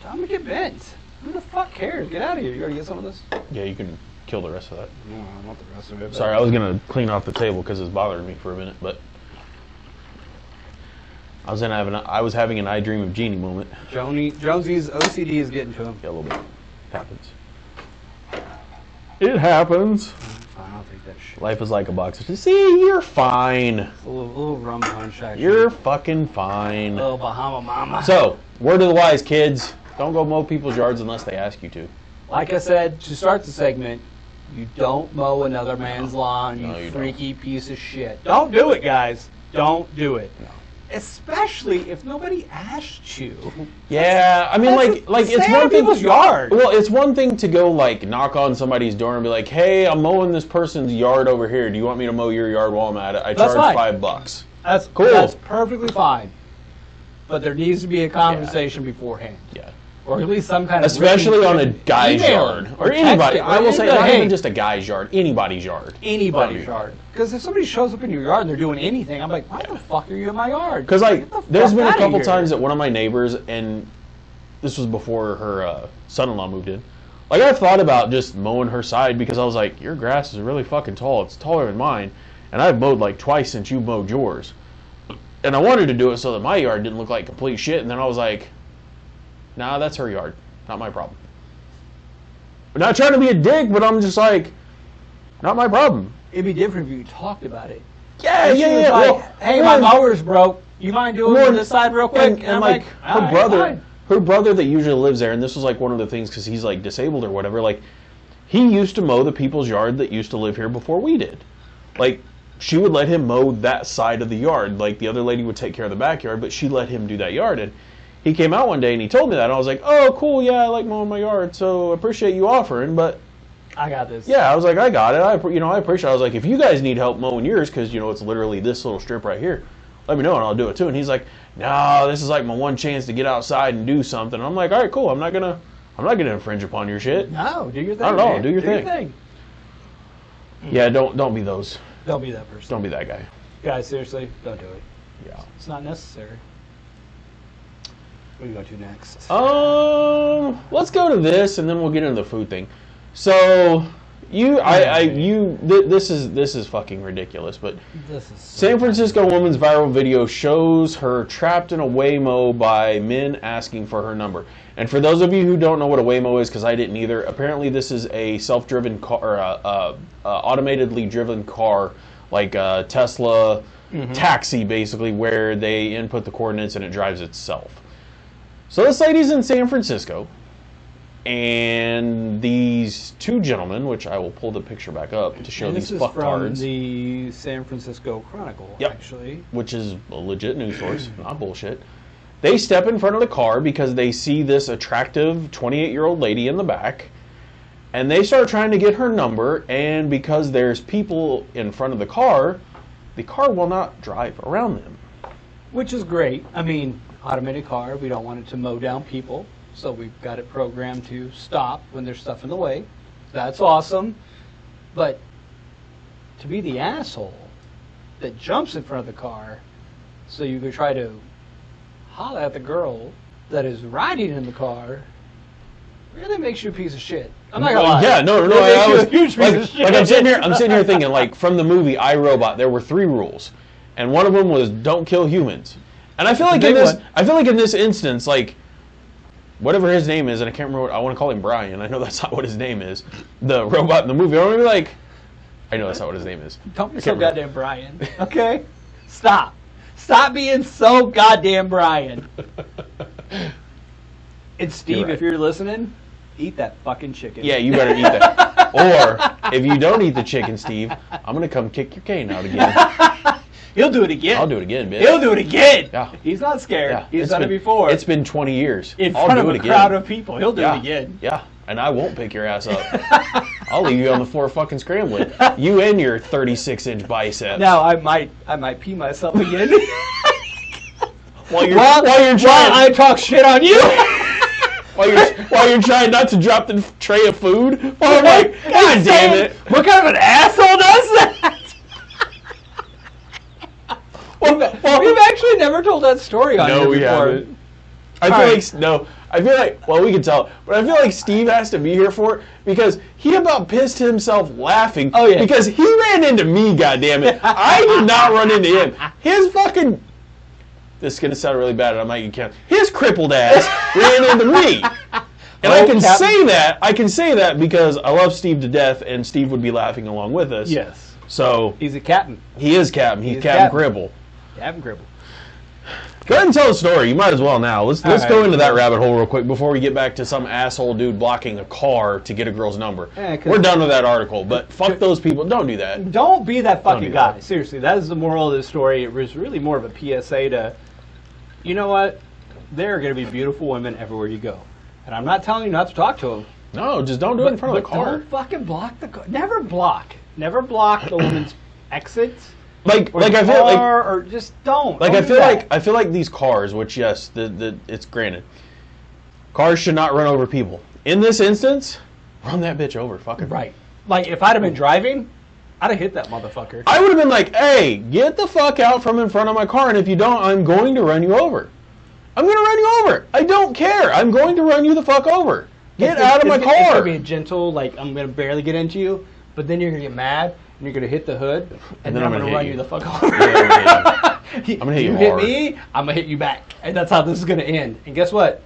Tell him to get bent. Who the fuck cares? Get out of here. You already get some of this? Yeah, you can kill the rest of that. No, I want the rest of it. Sorry, I was gonna clean off the table because it's bothering me for a minute, but I was having an I Dream of Jeannie moment. Jonesy's OCD is getting to him. Yeah, a little bit. Happens. It happens. I'll take that shit. Life is like a box. See, you're fine. A little rum punch, actually. You're fucking fine. A little Bahama Mama. So, word of the wise, kids. Don't go mow people's yards unless they ask you to. Like I said, to start the segment, you don't mow another man's lawn, you freaky piece of shit. Don't do it, guys. Don't do it. No. Especially if nobody asked you. Yeah, I mean, like it's one thing. People's yard. Well, it's one thing to go like knock on somebody's door and be like, "Hey, I'm mowing this person's yard over here. Do you want me to mow your yard while I'm at it? I charge $5." That's cool. That's perfectly fine. But there needs to be a conversation beforehand. Yeah. Or at least some kind of. Especially on a guy's yard or anybody. I will say, not even just a guy's yard. Anybody's yard. Anybody's yard. Because if somebody shows up in your yard and they're doing anything, I'm like, why the fuck are you in my yard? Because there's been a couple times that one of my neighbors, and this was before her son-in-law moved in. Like I thought about just mowing her side because I was like, your grass is really fucking tall. It's taller than mine, and I've mowed like twice since you mowed yours. And I wanted to do it so that my yard didn't look like complete shit. And then I was like, nah, that's her yard, not my problem. I'm not trying to be a dick, but I'm just like, not my problem. It'd be different if you talked about it. Yeah. Like, hey, my mower's broke. You mind doing this side real quick? And like her brother that usually lives there, and this was like one of the things because he's like disabled or whatever. Like he used to mow the people's yard that used to live here before we did. Like she would let him mow that side of the yard. Like the other lady would take care of the backyard, but she let him do that yard. And he came out one day and he told me that. And I was like, oh, cool, yeah, I like mowing my yard, so I appreciate you offering, but I got this. Yeah, I was like, I got it. I appreciate it. I was like, if you guys need help mowing yours, because, it's literally this little strip right here, let me know and I'll do it too. And he's like, no, this is like my one chance to get outside and do something. And I'm like, all right, cool. I'm not gonna infringe upon your shit. No, do your thing. I don't know. Do your thing. Yeah, don't be those. Don't be that person. Don't be that guy. Guys, seriously, don't do it. Yeah. It's not necessary. What do you go to next? Let's go to this, and then we'll get into the food thing. So, this is fucking ridiculous. But this is San Francisco woman's viral video shows her trapped in a Waymo by men asking for her number. And for those of you who don't know what a Waymo is, because I didn't either, apparently this is a self-driven car, or automatedly driven car, like a Tesla taxi, basically, where they input the coordinates and it drives itself. So this lady's in San Francisco, and these two gentlemen, which I will pull the picture back up to show these fucktards. This is from the San Francisco Chronicle, actually. Which is a legit news source, not bullshit. They step in front of the car because they see this attractive 28-year-old lady in the back, and they start trying to get her number, and because there's people in front of the car, the car will not drive around them. Which is great. I mean, automated car, we don't want it to mow down people, so we've got it programmed to stop when there's stuff in the way. That's awesome. But to be the asshole that jumps in front of the car so you can try to holler at the girl that is riding in the car really makes you a piece of shit. I'm not gonna lie. Yeah, no. Really makes you a huge piece of shit. Like I'm sitting here thinking, like, from the movie iRobot, there were 3 rules, and one of them was don't kill humans. And I feel like in this instance, like, whatever his name is, and I can't remember. I want to call him Brian. I know that's not what his name is. The robot in the movie. I want to be like, I know that's not what his name is. Don't be so goddamn Brian. Okay, stop being so goddamn Brian. And Steve, right. If you're listening, eat that fucking chicken. Yeah, you better eat that. Or if you don't eat the chicken, Steve, I'm gonna come kick your cane out again. He'll do it again. I'll do it again, bitch. He'll do it again. Yeah. He's not scared. Yeah. He's done it before. It's been 20 years. In I'll front do of it a again. crowd of people. He'll do it again. Yeah, and I won't pick your ass up. I'll leave you on the floor fucking scrambling. You and your 36-inch biceps. Now I might pee myself again. while you're trying. While I talk shit on you. while you're trying not to drop the tray of food. Oh my God damn it! What kind of an asshole does that? We've actually never told that story on here before. No, we haven't. I feel like, well, we can tell, but I feel like Steve has to be here for it because he about pissed himself laughing. Oh, yeah. Because he ran into me, goddammit. I did not run into him. His fucking, this is going to sound really bad, and I might get counted. His crippled ass ran into me. And I can say that because I love Steve to death, and Steve would be laughing along with us. Yes. So. He's a captain. He is captain. He's Captain Cribble. Captain Cribble. Go ahead and tell the story. You might as well now. Let's go into that right. rabbit hole real quick before we get back to some asshole dude blocking a car to get a girl's number. Yeah, we're done with that article, but fuck those people. Don't do that. Don't be that fucking guy. That. Seriously, that is the moral of this story. It was really more of a PSA to, you know what? There are going to be beautiful women everywhere you go. And I'm not telling you not to talk to them. No, just don't do it in front of the car. Don't fucking block the car. Never block the woman's exits. Like I feel like, or just don't. Like don't I feel like these cars, which yes, it's granted, cars should not run over people. In this instance, run that bitch over, fucking right. Like if I'd have been driving, I'd have hit that motherfucker. I would have been like, "Hey, get the fuck out from in front of my car, and if you don't, I'm going to run you over. I'm going to run you over. I don't care. I'm going to run you the fuck over. Get out of my car." It's going to be gentle, like I'm going to barely get into you, but then you're going to get mad. And you're gonna hit the hood, and then I'm gonna run you the fuck over. Yeah, I'm gonna hit you hit hard. me, I'm gonna hit you back, and that's how this is gonna end. And guess what?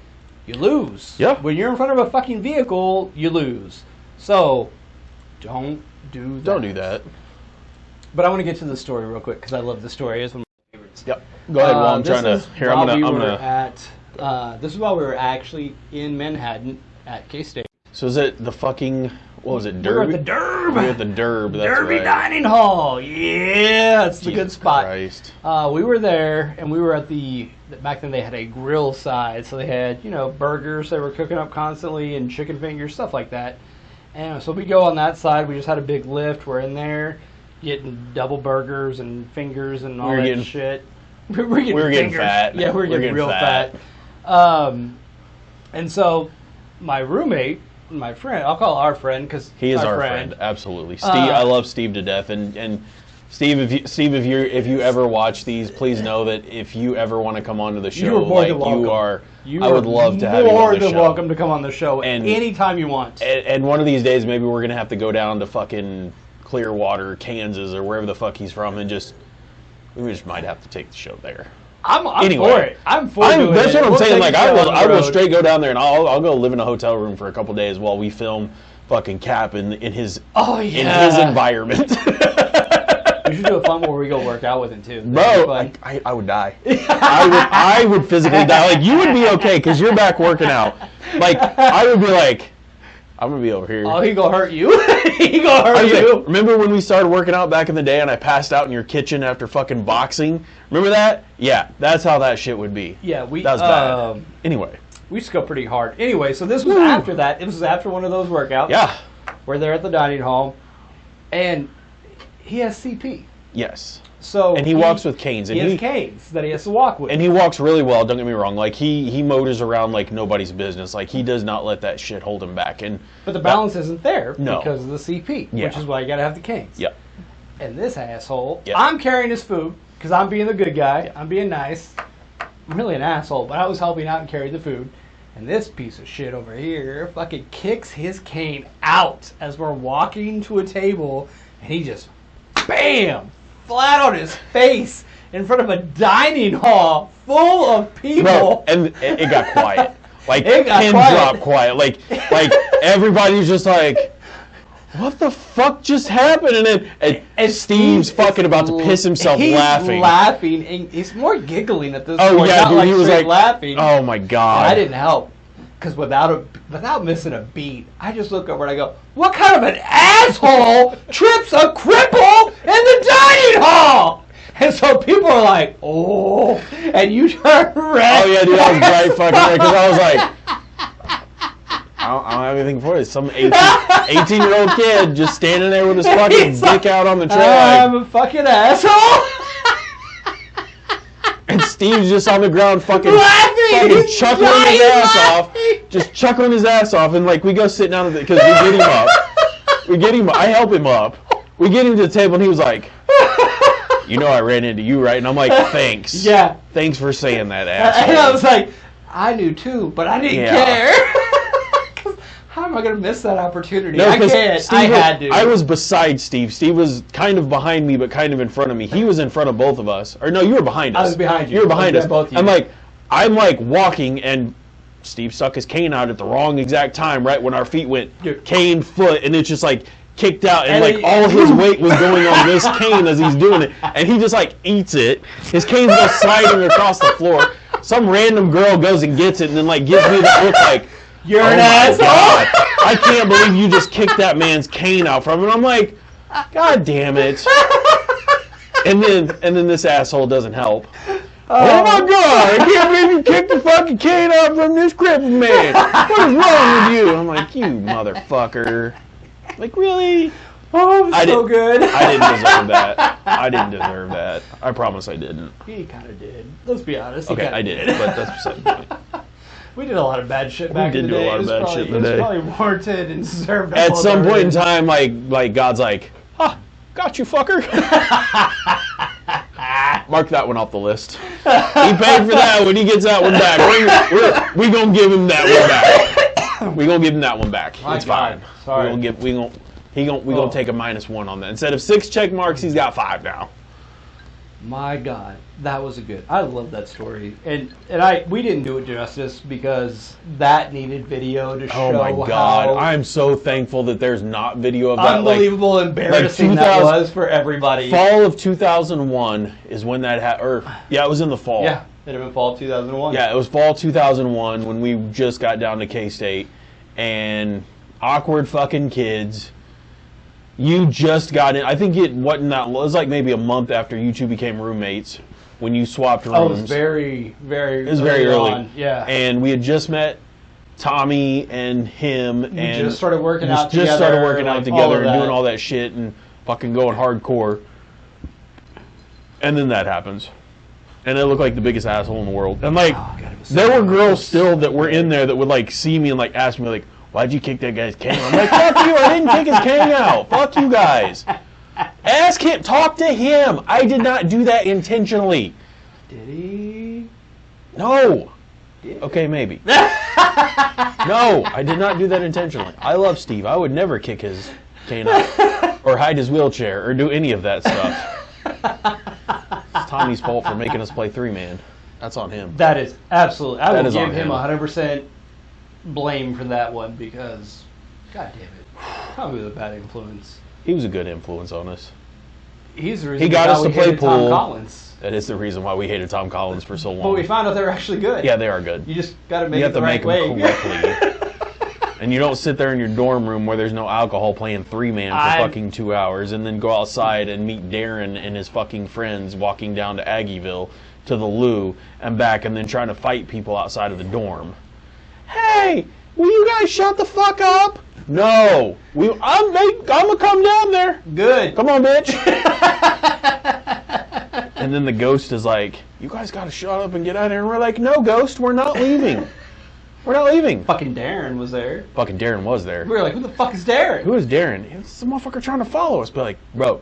You lose. Yeah. When you're in front of a fucking vehicle, you lose. So, don't do that. Don't do that. But I want to get to the story real quick because I love the story. It's one of my favorites. Yep. Go ahead. While I'm trying to. Here, I'm gonna. This is while we were actually in Manhattan at K-State. So is it the fucking? What was it? We were Derby? at the Derb. We were at the Derb. That's Derby right. Dining Hall. Yeah, it's the good spot. Christ. We were there, and we were at back then they had a grill side, so they had, burgers they were cooking up constantly and chicken fingers, stuff like that. And so we go on that side. We just had a big lift. We're in there getting double burgers and fingers and all that shit. We were getting fat. Yeah, we were getting real fat. And so my roommate, my friend, I'll call our friend because he is our friend. Absolutely, Steve. I love Steve to death, and Steve, if you ever watch these, please know that if you ever want to come onto the show, I would love to have you on the show. More than welcome to come on the show anytime you want. And one of these days, maybe we're gonna have to go down to fucking Clearwater, Kansas, or wherever the fuck he's from, and we just might have to take the show there. I'm for it. I'm for it. That's what I'm saying. Like I will straight go down there and I'll go live in a hotel room for a couple days while we film fucking Cap in his environment. We should do a fun one where we go work out with him too. Bro, I would die. I would physically die. Like you would be okay because you're back working out. Like I would be like, I'm gonna be over here. Oh, he gonna hurt you. He gonna hurt you. Remember when we started working out back in the day and I passed out in your kitchen after fucking boxing? Remember that? Yeah, that's how that shit would be. Yeah, that was bad. Anyway, we used to go pretty hard. Anyway, so this was after that. It was after one of those workouts. Yeah. We're there at the dining hall, and he has CP. Yes. So And he walks with canes. He has canes that he has to walk with. And he walks really well, don't get me wrong. Like, he motors around like nobody's business. Like, he does not let that shit hold him back. But the balance isn't there No. because of the CP, Yeah. which is why you got to have the canes. Yep. And this asshole, Yep. I'm carrying his food because I'm being the good guy. I'm being nice. I'm really an asshole, but I was helping out and carried the food. And this piece of shit over here fucking kicks his cane out as we're walking to a table, and he just, bam, flat on his face in front of a dining hall full of people. Bro, and it got quiet. Like, It got pin quiet. drop quiet. Like everybody's just like, what the fuck just happened? And Steve's Steve fucking is about to piss himself he's laughing. laughing, and he's more giggling at this Oh point. yeah, not dude, like he was straight like laughing. Oh my And god. I didn't help because without missing a beat, I just look over and I go, "What kind of an asshole trips a cripple in the dining hall?" And so people are like, "Oh," and you turn red. Oh yeah, dude, I was bright fucking red because I was like, I don't have anything for it. Some 18-year-old kid just standing there with his fucking He's dick like, out on the tray. I'm a fucking asshole. And Steve's just on the ground fucking He's chuckling his dying ass laughing. off. Just chuckling his ass off. And like we go sit down because we get him up. We get him I help him up. We get him to the table and he was like, "You know I ran into you, right?" And I'm like, "Thanks." Yeah. Thanks for saying that, asshole. And I was like, I knew too, but I didn't Yeah. care. 'Cause how am I going to miss that opportunity? No, I 'cause can't. Steve I had to. I was beside Steve. Steve was kind of behind me, but kind of in front of me. He was in front of both of us. Or no, you were behind us. I was behind you. You were behind I us. was both of you. I'm like walking, and Steve stuck his cane out at the wrong exact time, right when our feet went Dude. cane foot, and it's just like kicked out, and And like he- all his weight was going on this cane as he's doing it, and he just like eats it. His cane's go sliding across the floor. Some random girl goes and gets it, and then like gives me that look like, You're "Oh an my asshole." God, I can't believe you just kicked that man's cane out from him." And I'm like, God damn it. And then this asshole doesn't help. Oh my God, I can't believe you kicked the fucking cane out from this crippled man. What is wrong with you? I'm like, you motherfucker. Like, really? Oh, it was so good. I didn't deserve that. I didn't deserve that. I promise I didn't. He kind of did. Let's be honest. he Okay, kinda I did, but that's beside the point. We did a lot of bad shit back in did the do a day. lot of It was bad shit in the It day. was probably warranted and deserved. At some point in time, like God's like, "Ah, got you, fucker." Mark that one off the list. He paid for that when he gets that one back. We gonna give him that one back. We gonna give him that one back. My It's God. fine. Sorry. We gonna take a -1 on that. Instead of 6 check marks, he's got 5 now. My God, that was a good. I love that story, and we didn't do it justice because that needed video to show Oh my God! how I'm so thankful that there's not video of that. unbelievable, embarrassing that 2000 was for everybody. Fall of 2001 is when that happened. Yeah, it was in the fall. Yeah, it'd have been fall 2001. Yeah, it was fall 2001 when we just got down to K-State, and awkward fucking kids. You just got in. I think it wasn't that. It was like maybe a month after you two became roommates when you swapped rooms. Oh, it was very, very. It was very early. on. Yeah. And we had just met Tommy and him, and just started working out Just started together, working out like, together all of and that. doing all that shit and fucking going hardcore. And then that happens, and I look like the biggest asshole in the world. And like, Oh, God, it was so there were good. girls still that were in there that would like see me and like ask me like, "Why'd you kick that guy's cane?" I'm like, "Fuck you! I didn't kick his cane out. Fuck you guys. Ask him. Talk to him. I did not do that intentionally. Did he? No. Yeah. Okay, maybe. No, I did not do that intentionally. I love Steve. I would never kick his cane out or hide his wheelchair or do any of that stuff. It's Tommy's fault for making us play 3-man. That's on him. That is absolutely. I That will is on give him him. 100% blame for that one because, God damn it, Tommy was a bad influence. He was a good influence on us. He's the reason He got why us to we play hated Tom pool. Collins. That is the reason why we hated Tom Collins for so long. But we found out they're actually good. Yeah, they are good. You just got to make You it have to the make right them way. correctly. And you don't sit there in your dorm room where there's no alcohol playing 3-man for fucking 2 hours and then go outside and meet Darren and his fucking friends walking down to Aggieville to the loo and back and then trying to fight people outside of the dorm. Hey, will you guys shut the fuck up? No. I'm gonna come down there. Good. Come on, bitch. And then the ghost is like, you guys got to shut up and get out of here. And we're like, no, ghost, we're not leaving. We're not leaving. Fucking Darren was there. Fucking Darren was there. We were like, who the fuck is Darren? Who is Darren? It's the motherfucker trying to follow us. But like, bro,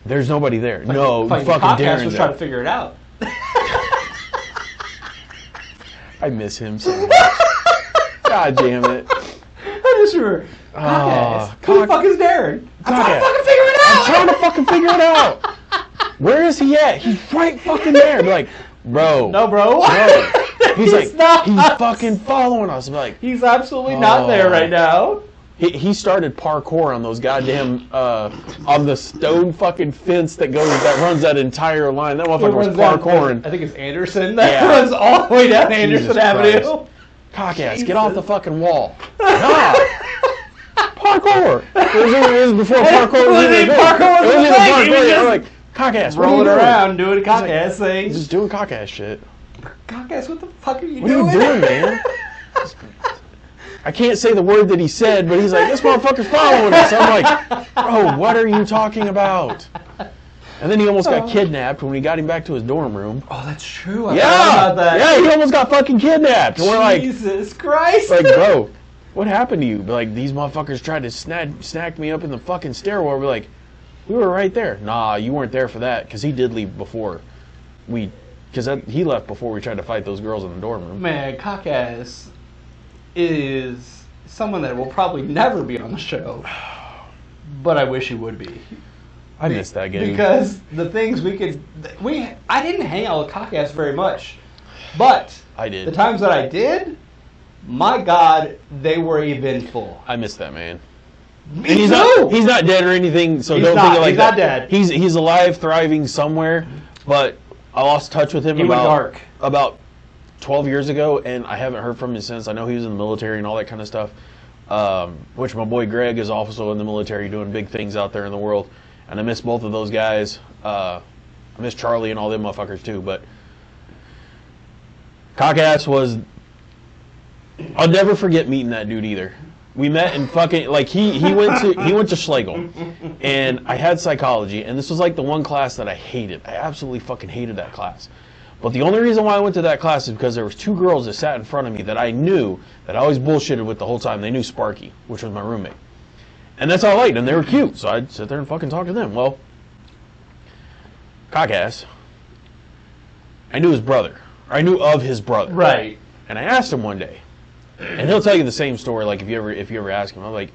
there's nobody there. No, fucking Darren was trying to figure it out. I miss him so much. God damn it. I just remember. Who the fuck is Darren? I'm trying to fucking figure it out. I'm trying to fucking figure it out. Where is he at? He's right fucking there. Be like, bro. No, bro. No. He's like, not. he's fucking following us. I'm like, he's absolutely not there right now. He started parkour on those goddamn on the stone fucking fence that runs that entire line. That motherfucker was parkouring. I think it's Anderson that runs all the way down Anderson Avenue. Cockass, get off the fucking wall. Nah. Parkour. It was before parkour. It wasn't even parkour. I'm like, cockass, what are you doing? Rolling around doing cockass things. Just doing cockass shit. Cockass, what the fuck are you doing? doing? What are you doing, man? I can't say the word that he said, but he's like, this motherfucker's following us. I'm like, bro, what are you talking about? And then he almost got kidnapped when we got him back to his dorm room. Oh, that's true. I forgot about that. Yeah, he almost got fucking kidnapped. And we're like, Jesus Christ. Like, bro, what happened to you? But like, these motherfuckers tried to snack me up in the fucking stairwell. We're like, we were right there. Nah, you weren't there for that, because he did leave before he left before we tried to fight those girls in the dorm room. Man, Cockass is someone that will probably never be on the show, but I wish he would be. I miss that game. Because the things I didn't hang out with Cockass very much, but I did. The times that I did, my God, they were eventful. I miss that man. Me and too. He's not dead or anything, so he's don't think it like that. He's not dead. He's alive, thriving somewhere, but I lost touch with him about 12 years ago, and I haven't heard from him since. I know he was in the military and all that kind of stuff, which my boy Greg is also in the military doing big things out there in the world, and I miss both of those guys. I miss Charlie and all them motherfuckers too, but Cockass was... I'll never forget meeting that dude either. We met in fucking... Like, he went to Schlegel, and I had psychology, and this was like the one class that I hated. I absolutely fucking hated that class. But the only reason why I went to that class is because there was two girls that sat in front of me that I knew that I always bullshitted with the whole time. They knew Sparky, which was my roommate. And that's all I liked, and they were cute, so I'd sit there and fucking talk to them. Well, Cockass, I knew his brother. Or I knew of his brother. Right. And I asked him one day, and he'll tell you the same story, like if you ever ask him. I'm like,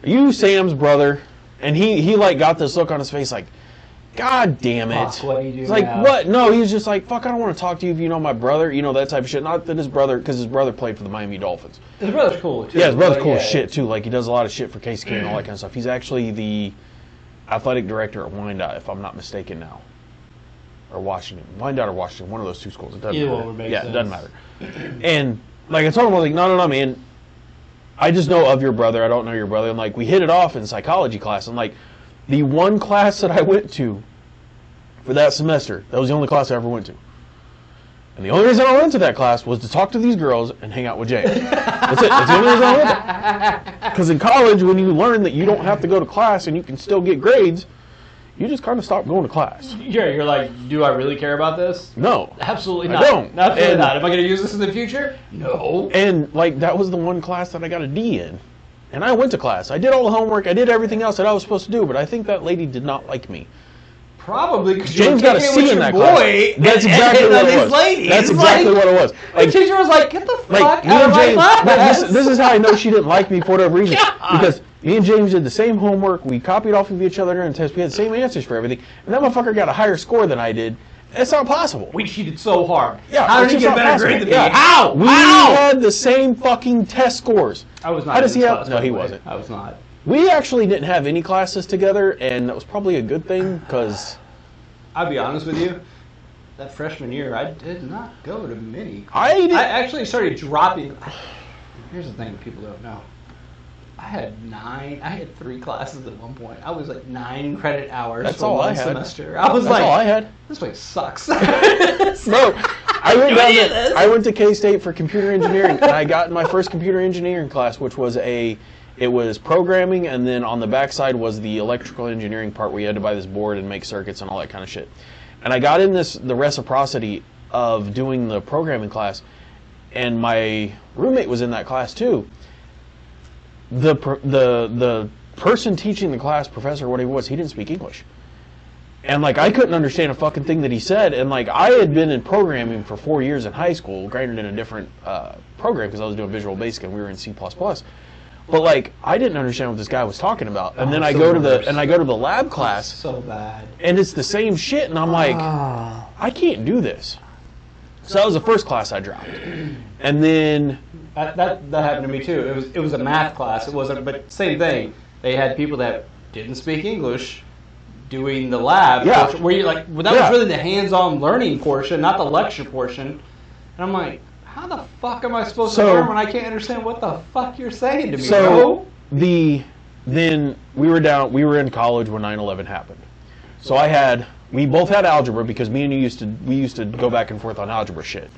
are you Sam's brother? And he like got this look on his face like, God damn it. Fuck, what do you do He's like, now? what? No, he was just like, fuck, I don't want to talk to you if you know my brother. You know, that type of shit. Not that his brother, because his brother played for the Miami Dolphins. His brother's cool, too. Yeah, his brother's cool as shit, too. Like, he does a lot of shit for KCK and all that kind of stuff. He's actually the athletic director at Wyandotte, if I'm not mistaken now. Or Washington. Wyandotte or Washington, one of those two schools. It doesn't matter. Would make sense. It doesn't matter. And, like, I told him, I was like, no, man. I just know of your brother. I don't know your brother. And, like, we hit it off in psychology class. And, like, the one class that I went to for that semester, that was the only class I ever went to. And the only reason I went to that class was to talk to these girls and hang out with James. That's it. That's the only reason I went there. Because in college, when you learn that you don't have to go to class and you can still get grades, you just kind of stop going to class. Yeah, you're like, do I really care about this? No. Absolutely not. I don't. Absolutely not. Am I going to use this in the future? No. And, like, that was the one class that I got a D in. And I went to class. I did all the homework. I did everything else that I was supposed to do. But I think that lady did not like me. Probably because James got a C in that class. That's exactly what it was. That's exactly what it was. Like, the teacher was like, "Get the fuck out of my class." This is how I know she didn't like me for whatever reason. Because me and James did the same homework. We copied off of each other during the test. We had the same answers for everything. And that motherfucker got a higher score than I did. It's not possible. We cheated so hard. Yeah, how did he get a better grade than me? Yeah. How? We had the same fucking test scores. I was not. How does he have? Class, No, he wasn't. I was not. We actually didn't have any classes together, and that was probably a good thing because. I'll be honest with you. That freshman year, I did not go to many. I actually started dropping. Here's the thing that people don't know. I had 3 classes at one point. I was like 9 credit hours That's for all one I had. semester. I was That's like, all I had. This place sucks. Bro, I went to K-State for computer engineering, and I got in my first computer engineering class, which was a It was programming, and then on the backside was the electrical engineering part where you had to buy this board and make circuits and all that kind of shit. And I got in the reciprocity of doing the programming class, and my roommate was in that class too. The person teaching the class, professor, whatever it was, he didn't speak English. And, like, I couldn't understand a fucking thing that he said. And, like, I had been in programming for 4 years in high school, granted in a different program because I was doing Visual Basic and we were in C++. But, like, I didn't understand what this guy was talking about. And then I go to the lab class. So bad. And it's the same shit. And I'm like, I can't do this. So that was the first class I dropped. And then... That happened to me, too. It was a math class. It wasn't, but same thing. They had people that didn't speak English doing the lab, portion, where you that was really the hands-on learning portion, not the lecture portion. And I'm like, how the fuck am I supposed to learn when I can't understand what the fuck you're saying to me? So then we were in college when 9/11 happened. So we both had algebra because me and you used to go back and forth on algebra shit.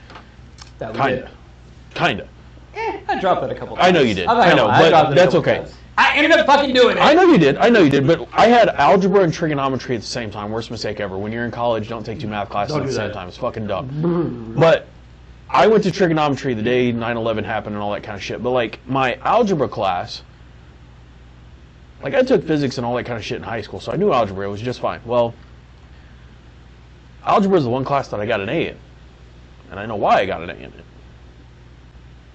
Kinda. I dropped it a couple times. I know you did. I know, but that's okay. I ended up fucking doing it. I know you did, but I had algebra and trigonometry at the same time. Worst mistake ever. When you're in college, don't take two math classes at the same time. It's fucking dumb. But I went to trigonometry the day 9/11 happened and all that kind of shit. But, like, my algebra class, like, I took physics and all that kind of shit in high school, so I knew algebra. It was just fine. Well, algebra is the one class that I got an A in. And I know why I got an A in it.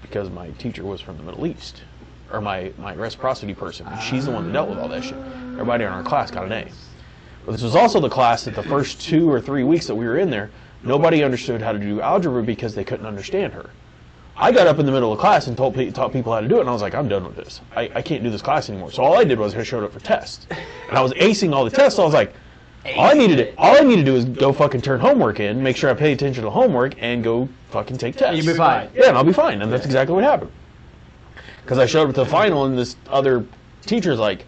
Because my teacher was from the Middle East. Or my reciprocity person. She's the one that dealt with all that shit. Everybody in our class got an A. But this was also the class that the first 2 or 3 weeks that we were in there, nobody understood how to do algebra because they couldn't understand her. I got up in the middle of class and taught people how to do it, and I was like, I'm done with this. I can't do this class anymore. So all I did was I showed up for tests. And I was acing all the tests, so I was like, all I need to do is go fucking turn homework in, make sure I pay attention to homework, and go fucking take tests. You'll be fine. Yeah, and I'll be fine. And that's exactly what happened. Because I showed up to the final, and this other teacher's like,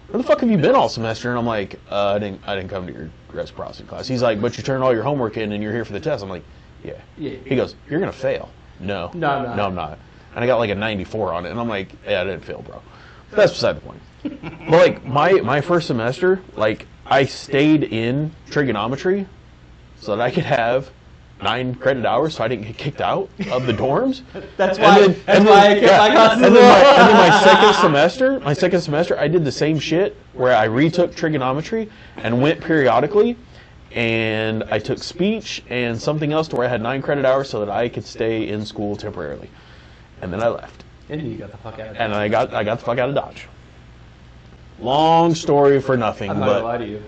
where the fuck have you been all semester? And I'm like, I didn't come to your reciprocity class. He's like, but you turned all your homework in, and you're here for the test. I'm like, yeah. He goes, you're going to fail. No, I'm not. And I got like a 94 on it, and I'm like, yeah, I didn't fail, bro. But that's beside the point. But, like, my first semester, like, I stayed in trigonometry so that I could have 9 credit hours so I didn't get kicked out of the dorms. That's why I kept my classes. And then my second semester, I did the same shit where I retook trigonometry and went periodically, and I took speech and something else to where I had 9 credit hours so that I could stay in school temporarily. And then I left. And you got the fuck out of Dodge. And I got the fuck out of Dodge. Long story for nothing. I'm not gonna lie to you.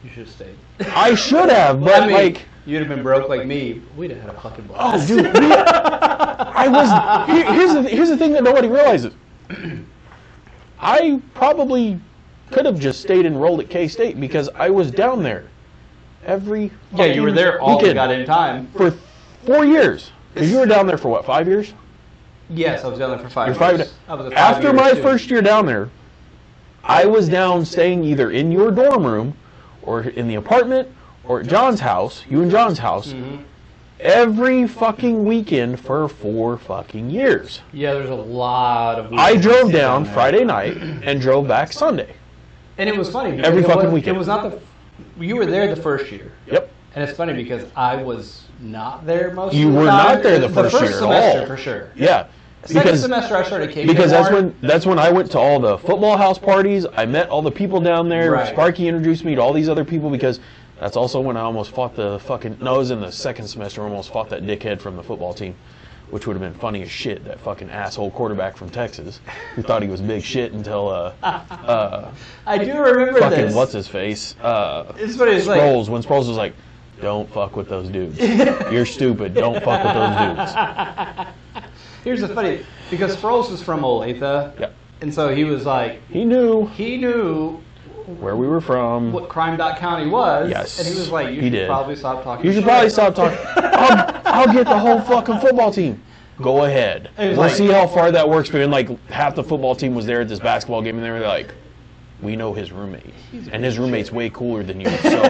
You should have stayed. I should have, but like... You'd have been broke like me. We'd have had a fucking blast. Oh, dude. Here's the thing that nobody realizes. I probably could have just stayed enrolled at K-State because I was down there every fucking you were there all weekend. Got in time. For 4 years. Because you were down there for what, 5 years? Yes, I was down there for 5 years. After my first year down there, I was down staying either in your dorm room or in the apartment or at John's house, you and John's house, every fucking weekend for 4 fucking years. Yeah, there's a lot of weekends. I drove down Friday night and drove back Sunday. And it was funny. Every fucking weekend. It was not you were there the first year. Yep. And it's funny because I was not there most of the time. You were not there the first year at all. The first semester, for sure. Yeah. Second semester I started Cape Because that's when I went to all the football house parties. I met all the people down there. Right. Sparky introduced me to all these other people because that's also when I almost fought the fucking... No, it was in the second semester. I almost fought that dickhead from the football team, which would have been funny as shit, that fucking asshole quarterback from Texas who thought he was big shit until... I do remember fucking this. What's his face? It's funny, it's Sproles. like... When Sproles was like, don't fuck with those dudes. You're stupid. Don't fuck with those dudes. Here's the funny... Because Sproles was from Olathe. Yep. And so he was like... He knew... where we were from, what Crime County was, yes, and he was like, "You should probably stop talking." You should probably stop talking. I'll get the whole fucking football team. Go ahead. We'll see how far that works. But like half the football team was there at this basketball game, and they were like, "We know his roommate, and his roommate's way cooler than you." So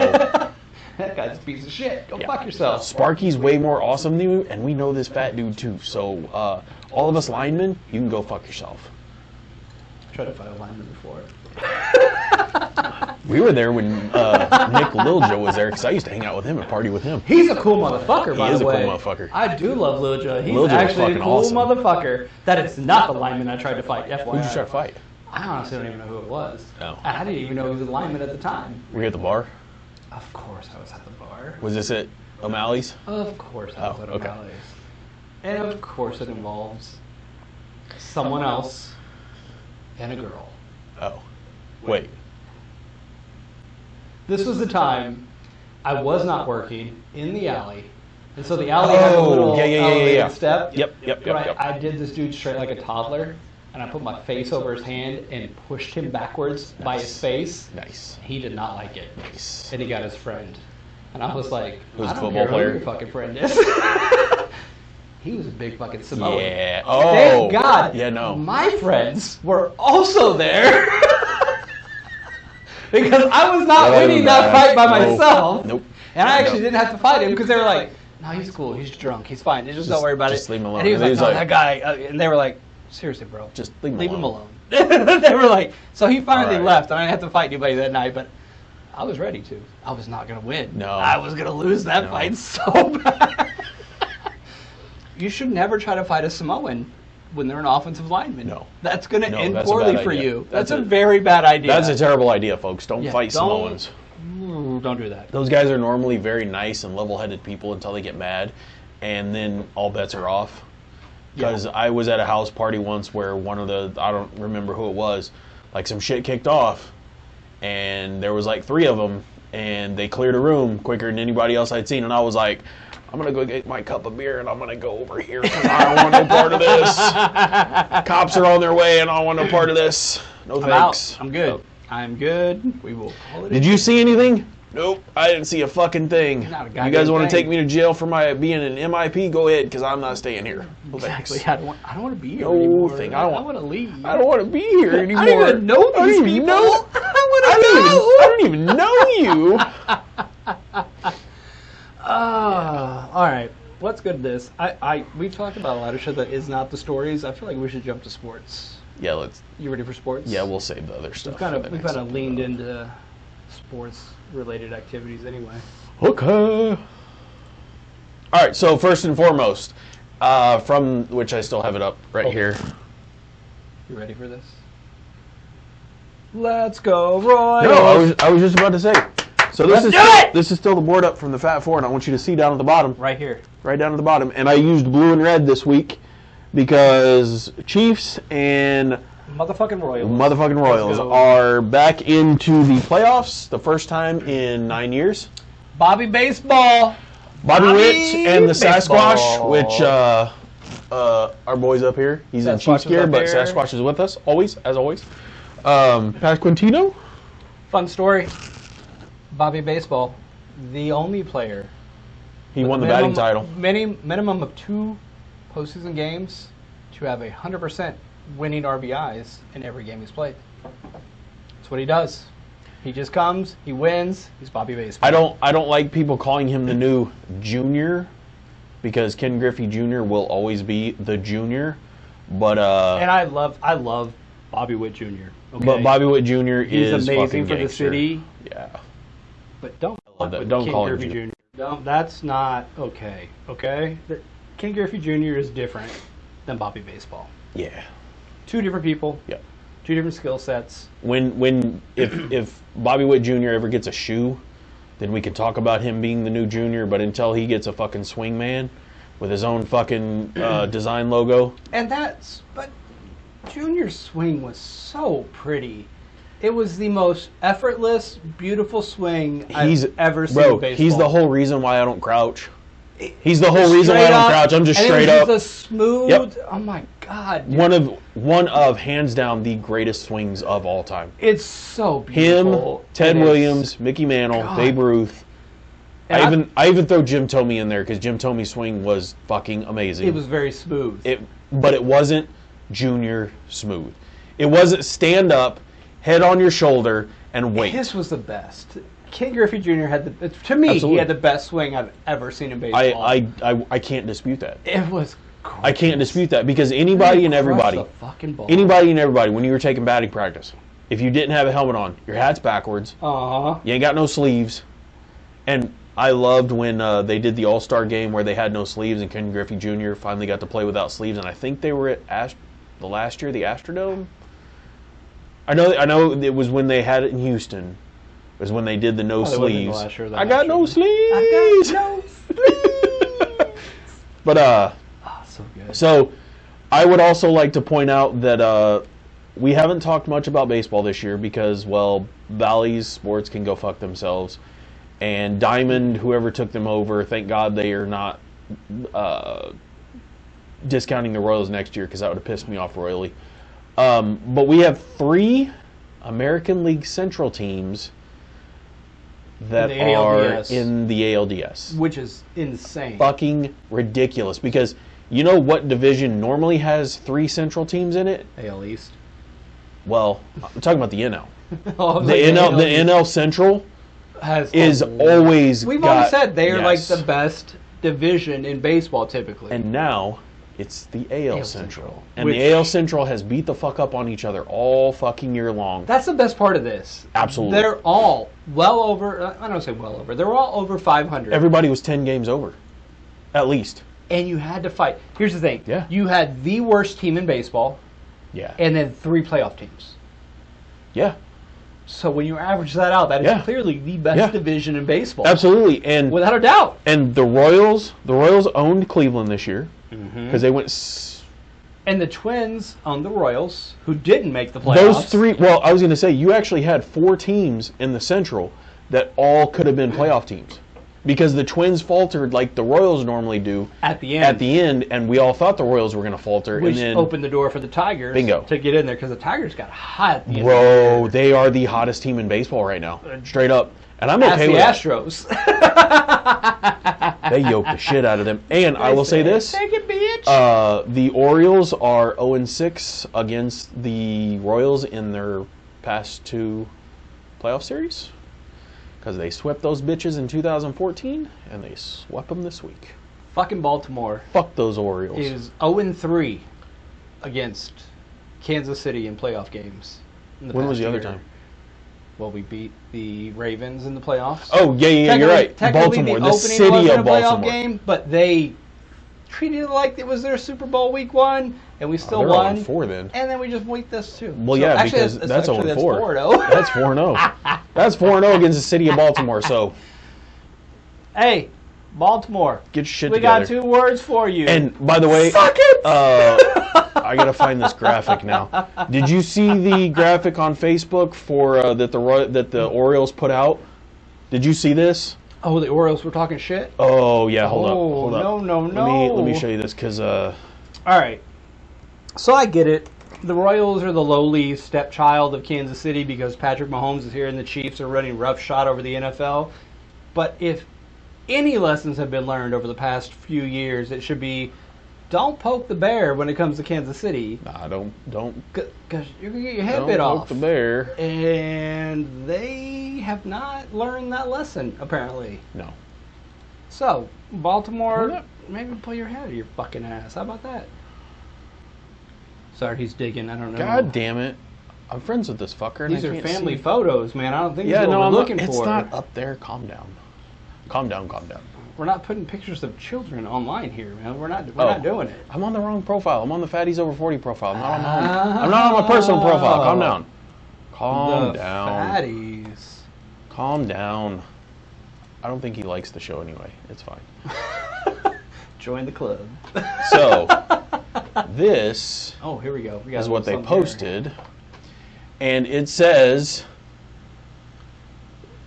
that guy's a piece of shit. Go fuck yourself. Sparky's way more awesome than you, and we know this fat dude too. So all of us linemen, you can go fuck yourself. tried to fight a lineman before. We were there when Nick Liljo was there because I used to hang out with him and party with him. He's a cool motherfucker, by the way. He is a cool motherfucker. I do love Liljo. He's Liljo is actually a fucking cool awesome. motherfucker. That it's not the lineman I tried to fight. FYI. Who'd you try to fight? I honestly don't even know who it was. Oh. And I didn't even know he was a lineman at the time. Were you at the bar? Of course I was at the bar. Was this at O'Malley's? Of course I was Oh, at okay. O'Malley's. And of course it involves someone else and a girl. Oh. Wait. This was the time I was not working in the alley. And so the alley had a little elevated step. Yep. Right, I did this dude straight like a toddler. And I put my face over his hand and pushed him backwards by his face. Nice. He did not like it. Nice. And he got his friend. And I was like, Who's I the don't football care player? who your fucking friend is. He was a big fucking Samoan. Yeah. Oh. Thank God. Yeah, no. My friends were also there. Because I was not winning that fight by myself. Nope. And I actually didn't have to fight him because they were like, no, he's cool. He's drunk. He's fine. Just don't worry about just it. leave him alone. And he was And like, he was no, like- that guy. And they were like, seriously, bro. Just leave him alone. They were like, so he finally All right. left. And I didn't have to fight anybody that night, but I was ready to. I was not going to win. No. I was going to lose that No. fight so bad. You should never try to fight a Samoan when they're an offensive lineman. No. That's going to No, end that's a poorly bad for idea. you. That's That's a a- very bad idea. That's a terrible idea, folks. Don't Yeah, fight Samoans. Don't do that. Those guys are normally very nice and level-headed people until they get mad, and then all bets are off. Because I was at a house party once where one of the, I don't remember who it was, like some shit kicked off, and there was like 3 of them, and they cleared a room quicker than anybody else I'd seen, and I was like, I'm going to go get my cup of beer, and I'm going to go over here, because I don't want no part of this. Cops are on their way, and I don't want no part of this. No I'm thanks. out. I'm good. I'm good. We will call it. Did you see anything? Nope, I didn't see a fucking thing. Not a You goddamn guys want to thing. take me to jail for my being an MIP? Go ahead, because I'm not staying here. Well, thanks. Exactly. I don't want to be here No anymore. thing. I I don't want to leave. I don't want to be here anymore. I don't even know I these don't even people. know- I I don't even know you. All right. Let's go to this. We've talked about a lot of shit that is not the stories. I feel like we should jump to sports. Yeah, let's. You ready for sports? Yeah, we'll save the other stuff. We've kind for the of we've next kind of leaned episode. into sports-related activities anyway. Okay. All right. So first and foremost, from which I still have it up right here. You ready for this? Let's go, Roy. No, I was just about to say. So this Let's is do it! this is still the board up from the Fat Four, and I want you to see down at the bottom. Right here. Right down at the bottom. And I used blue and red this week because Chiefs and Motherfucking Royals. motherfucking Royals go. are back into the playoffs, the first time in 9 years. Bobby Baseball. Bobby Witt and the Baseball. Sasquatch, which our boys up here, he's in Sasquatch Chiefs is gear, up but here. Sasquatch is with us, always, as always. Pasquantino? Fun story. Bobby Baseball, the only player. He with won a the batting minimum- title. Minimum of 2 postseason games to have 100% winning RBIs in every game he's played. That's what he does. He just comes, he wins, he's Bobby Baseball. I don't like people calling him the new junior because Ken Griffey Jr. will always be the junior, but And I love Bobby Witt Jr. Okay? but Bobby Witt Jr. he's is amazing fucking for the gangster. city. Yeah. But don't love that. with Don't Ken call him Griffey Junior. Jr. No, that's not okay. Okay? Ken Griffey Jr. is different than Bobby Baseball. Yeah. 2 different people. Yeah. 2 different skill sets. If Bobby Witt Jr. ever gets a shoe, then we could talk about him being the new junior, but until he gets a fucking swing man with his own fucking design logo. But Junior's swing was so pretty. It was the most effortless, beautiful swing I've ever seen in baseball. He's the whole reason why I don't crouch. He's the whole reason why I don't crouch. I'm just straight up. It was just a smooth. Yep. Oh my god. Dude. One of hands down the greatest swings of all time. It's so Him, beautiful. Ted It is. Williams, Mickey Mantle, God. Babe Ruth. And I even throw Jim Thome in there because Jim Thome's swing was fucking amazing. It was very smooth. But it wasn't junior smooth. It wasn't stand up, head on your shoulder, and wait. His was the best. Ken Griffey Jr. had to me, Absolutely. he had the best swing I've ever seen in baseball. I can't dispute that. It was I can't dispute that because anybody and everybody, Crush the fucking ball. anybody and everybody, when you were taking batting practice, if you didn't have a helmet on, your hat's backwards, Uh-huh. you ain't got no sleeves, and I loved when they did the All-Star game where they had no sleeves and Ken Griffey Jr. finally got to play without sleeves, and I think they were at the last year, the Astrodome. I know it was when they had it in Houston. It was when they did the no sleeves. I got no sleeves. But So good. so I would also like to point out that we haven't talked much about baseball this year because, well, Valley's sports can go fuck themselves. And Diamond, whoever took them over, thank God they are not discounting the Royals next year because that would have pissed me off royally. But we have 3 American League Central teams that are in the ALDS. Which is insane. Fucking ridiculous. Because you know what division normally has 3 Central teams in it? AL East. Well, I'm talking about the NL. Oh, The NL Central has is always We've got, always said they are like yes. the best division in baseball typically. And now it's the AL AL Central. Central. And Which- the AL Central has beat the fuck up on each other all fucking year long. That's the best part of this. Absolutely. They're all well over, I don't say well over, they're all over 500. Everybody was 10 games over. At least. And you had to fight. Here's the thing. Yeah. You had the worst team in baseball Yeah. and then 3 playoff teams. Yeah. So when you average that out, that is Yeah. clearly the best Yeah. division in baseball. Absolutely. And Without a doubt. and the Royals owned Cleveland this year because they went And the Twins on the Royals, who didn't make the playoffs. those 3. Well, I was going to say you actually had 4 teams in the Central that all could have been playoff teams because the Twins faltered like the Royals normally do at the end. at the end, and we all thought the Royals were going to falter. Which and then, opened the door for the Tigers Bingo. to get in there because the Tigers got hot at the end. bro, they are the hottest team in baseball right now, straight up. And I'm Ask okay the with that. Astros. They yoked the shit out of them. And I will say this. Take it, bitch. The Orioles are 0-6 against the Royals in their past 2 playoff series because they swept those bitches in 2014 and they swept them this week. Fucking Baltimore Fuck those Orioles. is 0-3 against Kansas City in playoff games. When was the other time? Well, we beat the Ravens in the playoffs. Oh, yeah, you're right. Technically, Baltimore, the opening city wasn't of a playoff Baltimore. game, but they treated it like it was their Super Bowl week 1, and we still They're won. 0-4 then. And then we just beat this too. Well, So yeah, actually, because that's actually, 0-4. That's 4-0. That's 4-0. That's 4-0 against the city of Baltimore. So Hey, Baltimore. get your shit We together. got 2 words for you. And by the way, Suck it! I gotta find this graphic now. Did you see the graphic on Facebook for that the Orioles put out? Did you see this? Oh, the Orioles were talking shit? Oh yeah, hold up. No. Let me show you this because All right. So I get it. The Royals are the lowly stepchild of Kansas City because Patrick Mahomes is here and the Chiefs are running roughshod over the NFL. But if any lessons have been learned over the past few years, it should be don't poke the bear when it comes to Kansas City. nah, don't Because you're going to get your head don't bit poke off. the bear. And they have not learned that lesson, apparently. No. So, Baltimore, Hold up. maybe pull your head out of your fucking ass. How about that? Sorry, he's digging. I don't know. God damn it! I'm friends with this fucker. And These I are can't family see. photos, man. I don't think Yeah, that's what no, we're I'm looking not, for. it's not up there. Calm down. Calm down. We're not putting pictures of children online here, man. We're not Oh. not doing it. I'm on the wrong profile. I'm on the Fatties Over 40 profile. I'm not on my own. I'm not on my personal profile. Calm down. Calm the down. fatties. Calm down. I don't think he likes the show anyway. It's fine. Join the club. So, this Oh, here we go. We got is a what they little something posted. And it says,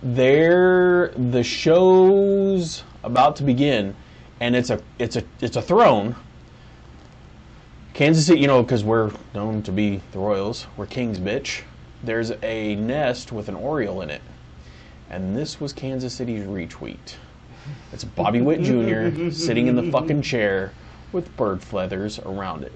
the show's about to begin, and it's a throne. Kansas City, you know, because we're known to be the Royals, we're kings, bitch. There's a nest with an Oriole in it, and this was Kansas City's retweet. It's Bobby Witt Jr. sitting in the fucking chair with bird feathers around it.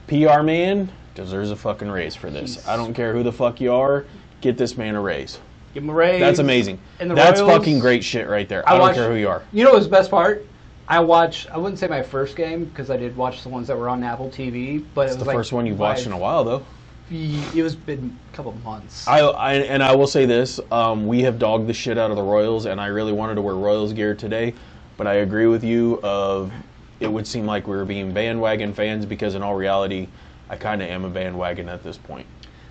PR man deserves a fucking raise for this. Jeez. I don't care who the fuck you are, get this man a raise. Give him a raise. That's amazing. And the That's Royals- fucking great shit right there. I don't watched- care who you are. You know what's the best part? I wouldn't say my first game because I did watch the ones that were on Apple TV, but It's it was the first one you've watched in a while, though. It was been a couple of months. I will say this: we have dogged the shit out of the Royals, and I really wanted to wear Royals gear today, but I agree with you. It would seem like we were being bandwagon fans because, in all reality, I kind of am a bandwagon at this point.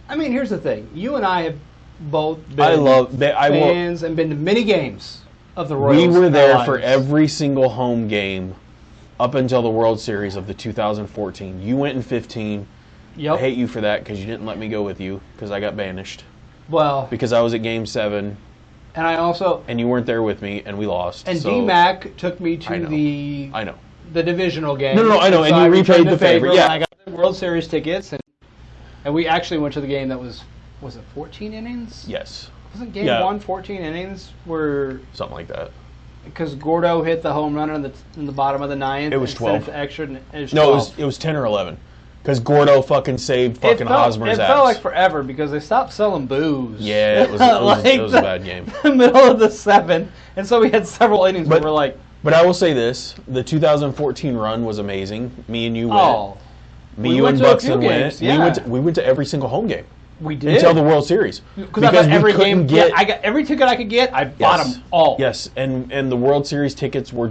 I mean, here's the thing: you and I have both been fans and been to many games of the Royals. We were there for every single home game up until the World Series of the 2014. You went in 15. Yep. I hate you for that because you didn't let me go with you because I got banished. Well, because I was at Game 7. And I also... And you weren't there with me, and we lost. And D-Mac took me to the... I know. The divisional game. No, I know, and you replayed the favorite. Yeah. I got the World Series tickets, and we actually went to the game that was it 14 innings? Yes. Wasn't game 1 14 innings? Something like that. Because Gordo hit the home run in the bottom of the ninth. It was 12. It was 10 or 11. Because Gordo fucking saved fucking Hosmer's ass. It felt like forever because they stopped selling booze. Yeah, it was a bad game. The middle of the 7th, and so we had several innings where we're like... But I will say this, the 2014 run was amazing. Me and you went. Oh. You and Buxton went. Yeah. We went to every single home game. We did. Until the World Series. Because I got every game. I got every ticket I could get. I bought them all. Yes, and the World Series tickets were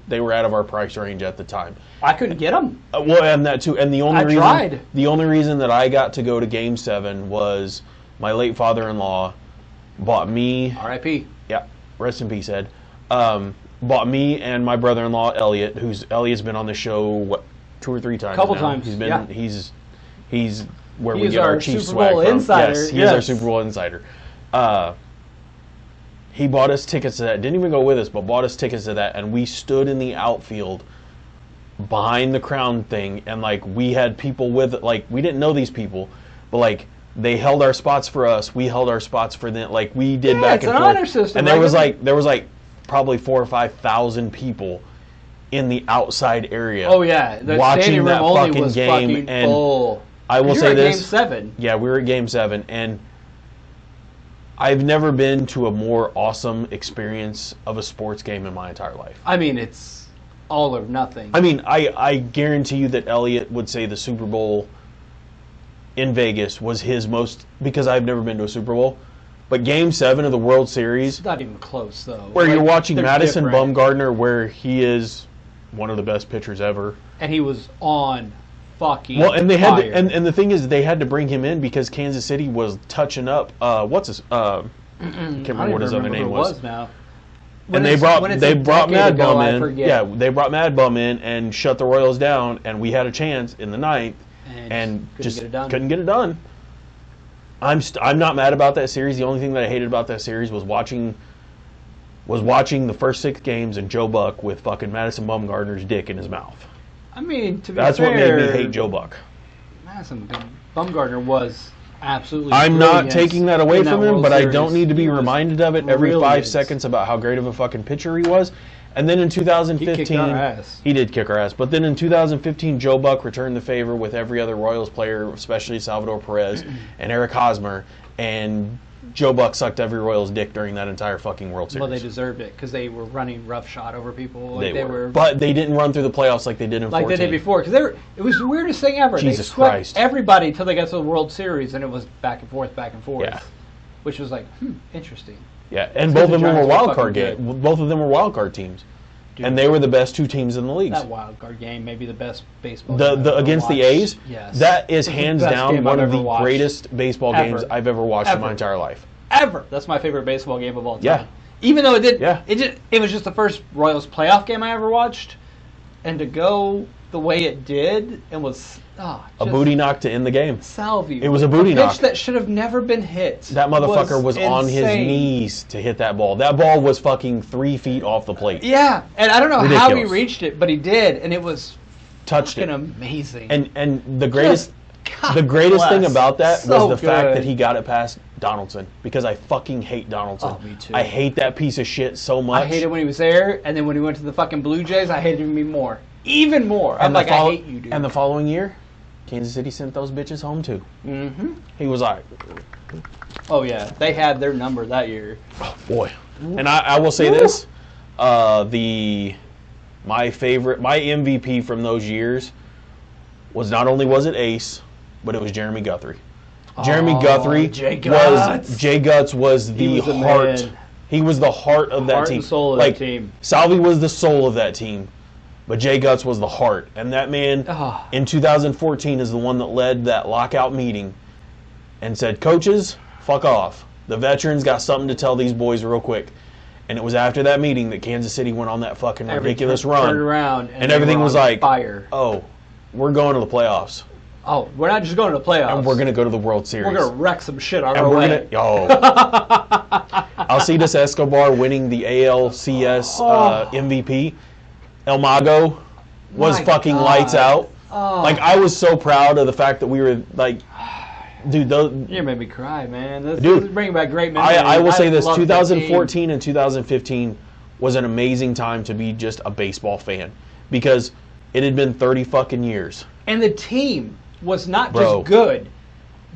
they were out of our price range at the time. I couldn't get them. Well, and that too. And the only tried. The only reason that I got to go to Game 7 was my late father-in-law bought me. R.I.P. Yeah, rest in peace, Ed. Bought me and my brother-in-law Elliot, Elliot's been on the show 2 or 3 times. Couple now. times. He's where we get our Chiefs swag from. Insider. Yes, he's our Super Bowl insider. He bought us tickets to that. Didn't even go with us, but bought us tickets to that, and we stood in the outfield behind the crown thing, and we had people with we didn't know these people, but they held our spots for us. We held our spots for them. We did back and forth. Honor system. And there was probably 4,000 or 5,000 people in the outside area. Oh yeah, the watching that room fucking game. And full. I will say this: Game 7. Yeah, we were at Game 7, and I've never been to a more awesome experience of a sports game in my entire life. I mean, it's all or nothing. I mean, I guarantee you that Elliot would say the Super Bowl in Vegas was his most, because I've never been to a Super Bowl. But Game 7 of the World Series... It's not even close, though. Where you're watching Madison Bumgarner, where he is one of the best pitchers ever. And he was on fucking and they fire. had and the thing is, they had to bring him in because Kansas City was touching up... what's his... I can't remember what his other name was. Now. And they brought Mad Bum in. Yeah, they brought Mad Bum in and shut the Royals down, and we had a chance in the 9th and just couldn't get it done. I'm not mad about that series. The only thing that I hated about that series was watching the first 6 games and Joe Buck with fucking Madison Bumgarner's dick in his mouth. I mean, to be fair, what made me hate Joe Buck. Madison Bumgarner was absolutely. I'm not taking that away from him, but I don't need to be reminded of it every 5 seconds about how great of a fucking pitcher he was. And then in 2015, he kicked our ass. He did kick our ass. But then in 2015, Joe Buck returned the favor with every other Royals player, especially Salvador Perez and Eric Hosmer. And Joe Buck sucked every Royals dick during that entire fucking World Series. Well, they deserved it because they were running roughshod over people. They were. But they didn't run through the playoffs like they did in 14. Like they did before. Because it was the weirdest thing ever. Jesus they swept Christ. everybody until they got to the World Series, and it was back and forth. Yeah. Which was interesting. Yeah, and both of them were wild card games. Both of them were wild card teams. Dude, and they were the best 2 teams in the league. That wild card game may be the best baseball game against the A's? Yes. That is hands down one of the greatest baseball games I've ever watched in my entire life. Ever. That's my favorite baseball game of all time. Yeah. Even though it was just the first Royals playoff game I ever watched, and to go the way it did, it was a booty knock to end the game. Salvio. It was a booty knock. Pitch that should have never been hit. That motherfucker was on his knees to hit that ball. That ball was fucking 3 feet off the plate. Yeah, and I don't know how he reached it, but he did, and it was fucking amazing. And the greatest thing about that was the fact that he got it past Donaldson, because I fucking hate Donaldson. Oh, me too. I hate that piece of shit so much. I hated when he was there, and then when he went to the fucking Blue Jays, I hated him more. Even more. I'm like, I hate you, dude. And the following year, Kansas City sent those bitches home too. Mm-hmm. He was like, oh yeah, they had their number that year. Oh boy. And I will say this, the my MVP from those years was not only was it Ace, but it was Jeremy Guthrie. Jeremy Guthrie Jay Guts. Jay Guts was the was the heart. man. He was the heart of that Heart team. and soul of that team. Salvi was the soul of that team, but Jay Guts was the heart. And that man in 2014 is the one that led that lockout meeting and said, "Coaches, fuck off. The veterans got something to tell these boys real quick." And it was after that meeting that Kansas City went on that fucking ridiculous run. Turned around and everything was like, fire. "Oh, we're going to the playoffs. Oh, we're not just going to the playoffs. And we're going to go to the World Series. We're going to wreck some shit on and our we're way." Alcides Escobar winning the ALCS MVP. El Mago was My fucking God. lights out. Oh. Like, I was so proud of the fact that we were, like, dude, You made me cry, man. This Dude, is bringing back great memories. I will say this, love that team. 2014 and 2015 was an amazing time to be just a baseball fan because it had been 30 fucking years. And the team was not Bro. just good.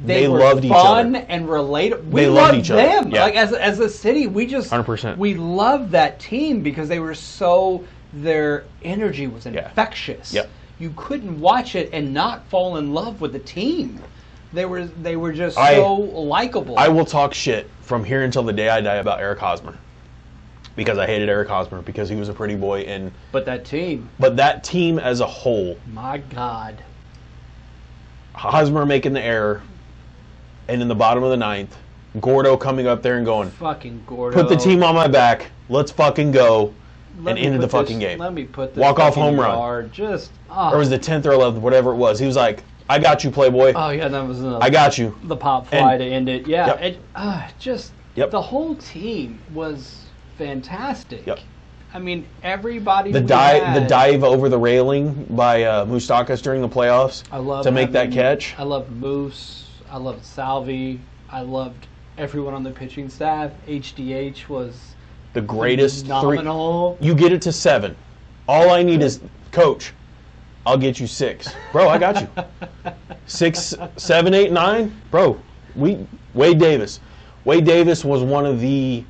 They were loved each fun other. and relatable. We They loved loved each other. them. Yeah. Like as a city, we just 100%. we loved that team because they were so their energy was infectious. Yep. You couldn't watch it and not fall in love with the team. They were just so likable. I will talk shit from here until the day I die about Eric Hosmer because I hated Eric Hosmer because he was a pretty boy. But that team, that team as a whole, my God. Hosmer making the error, and in the bottom of the ninth, Gordo coming up there and going, Fucking Gordo. "Put the team on my back, let's fucking go," Let and me ended the put fucking this- game. Let me put this Walk-off fucking home run. yard. Just Or was it 10th or 11th, whatever it was. He was like, "I got you, Playboy. oh yeah, that was I got you." the pop fly And- to end it. Yeah, Yep. just Yep. the whole team was fantastic. Yep. I mean, everybody. The we dive, had- the dive over the railing by Moustakas during the playoffs I love to make that having- catch. I loved Moose. I loved Salvi. I loved everyone on the pitching staff. HDH was The greatest three. phenomenal. You get it to 7. All I need is, "Coach, I'll get you 6." Bro, I got you. 6, 7, 8, 9. Bro, Wade Davis. Wade Davis was one of the.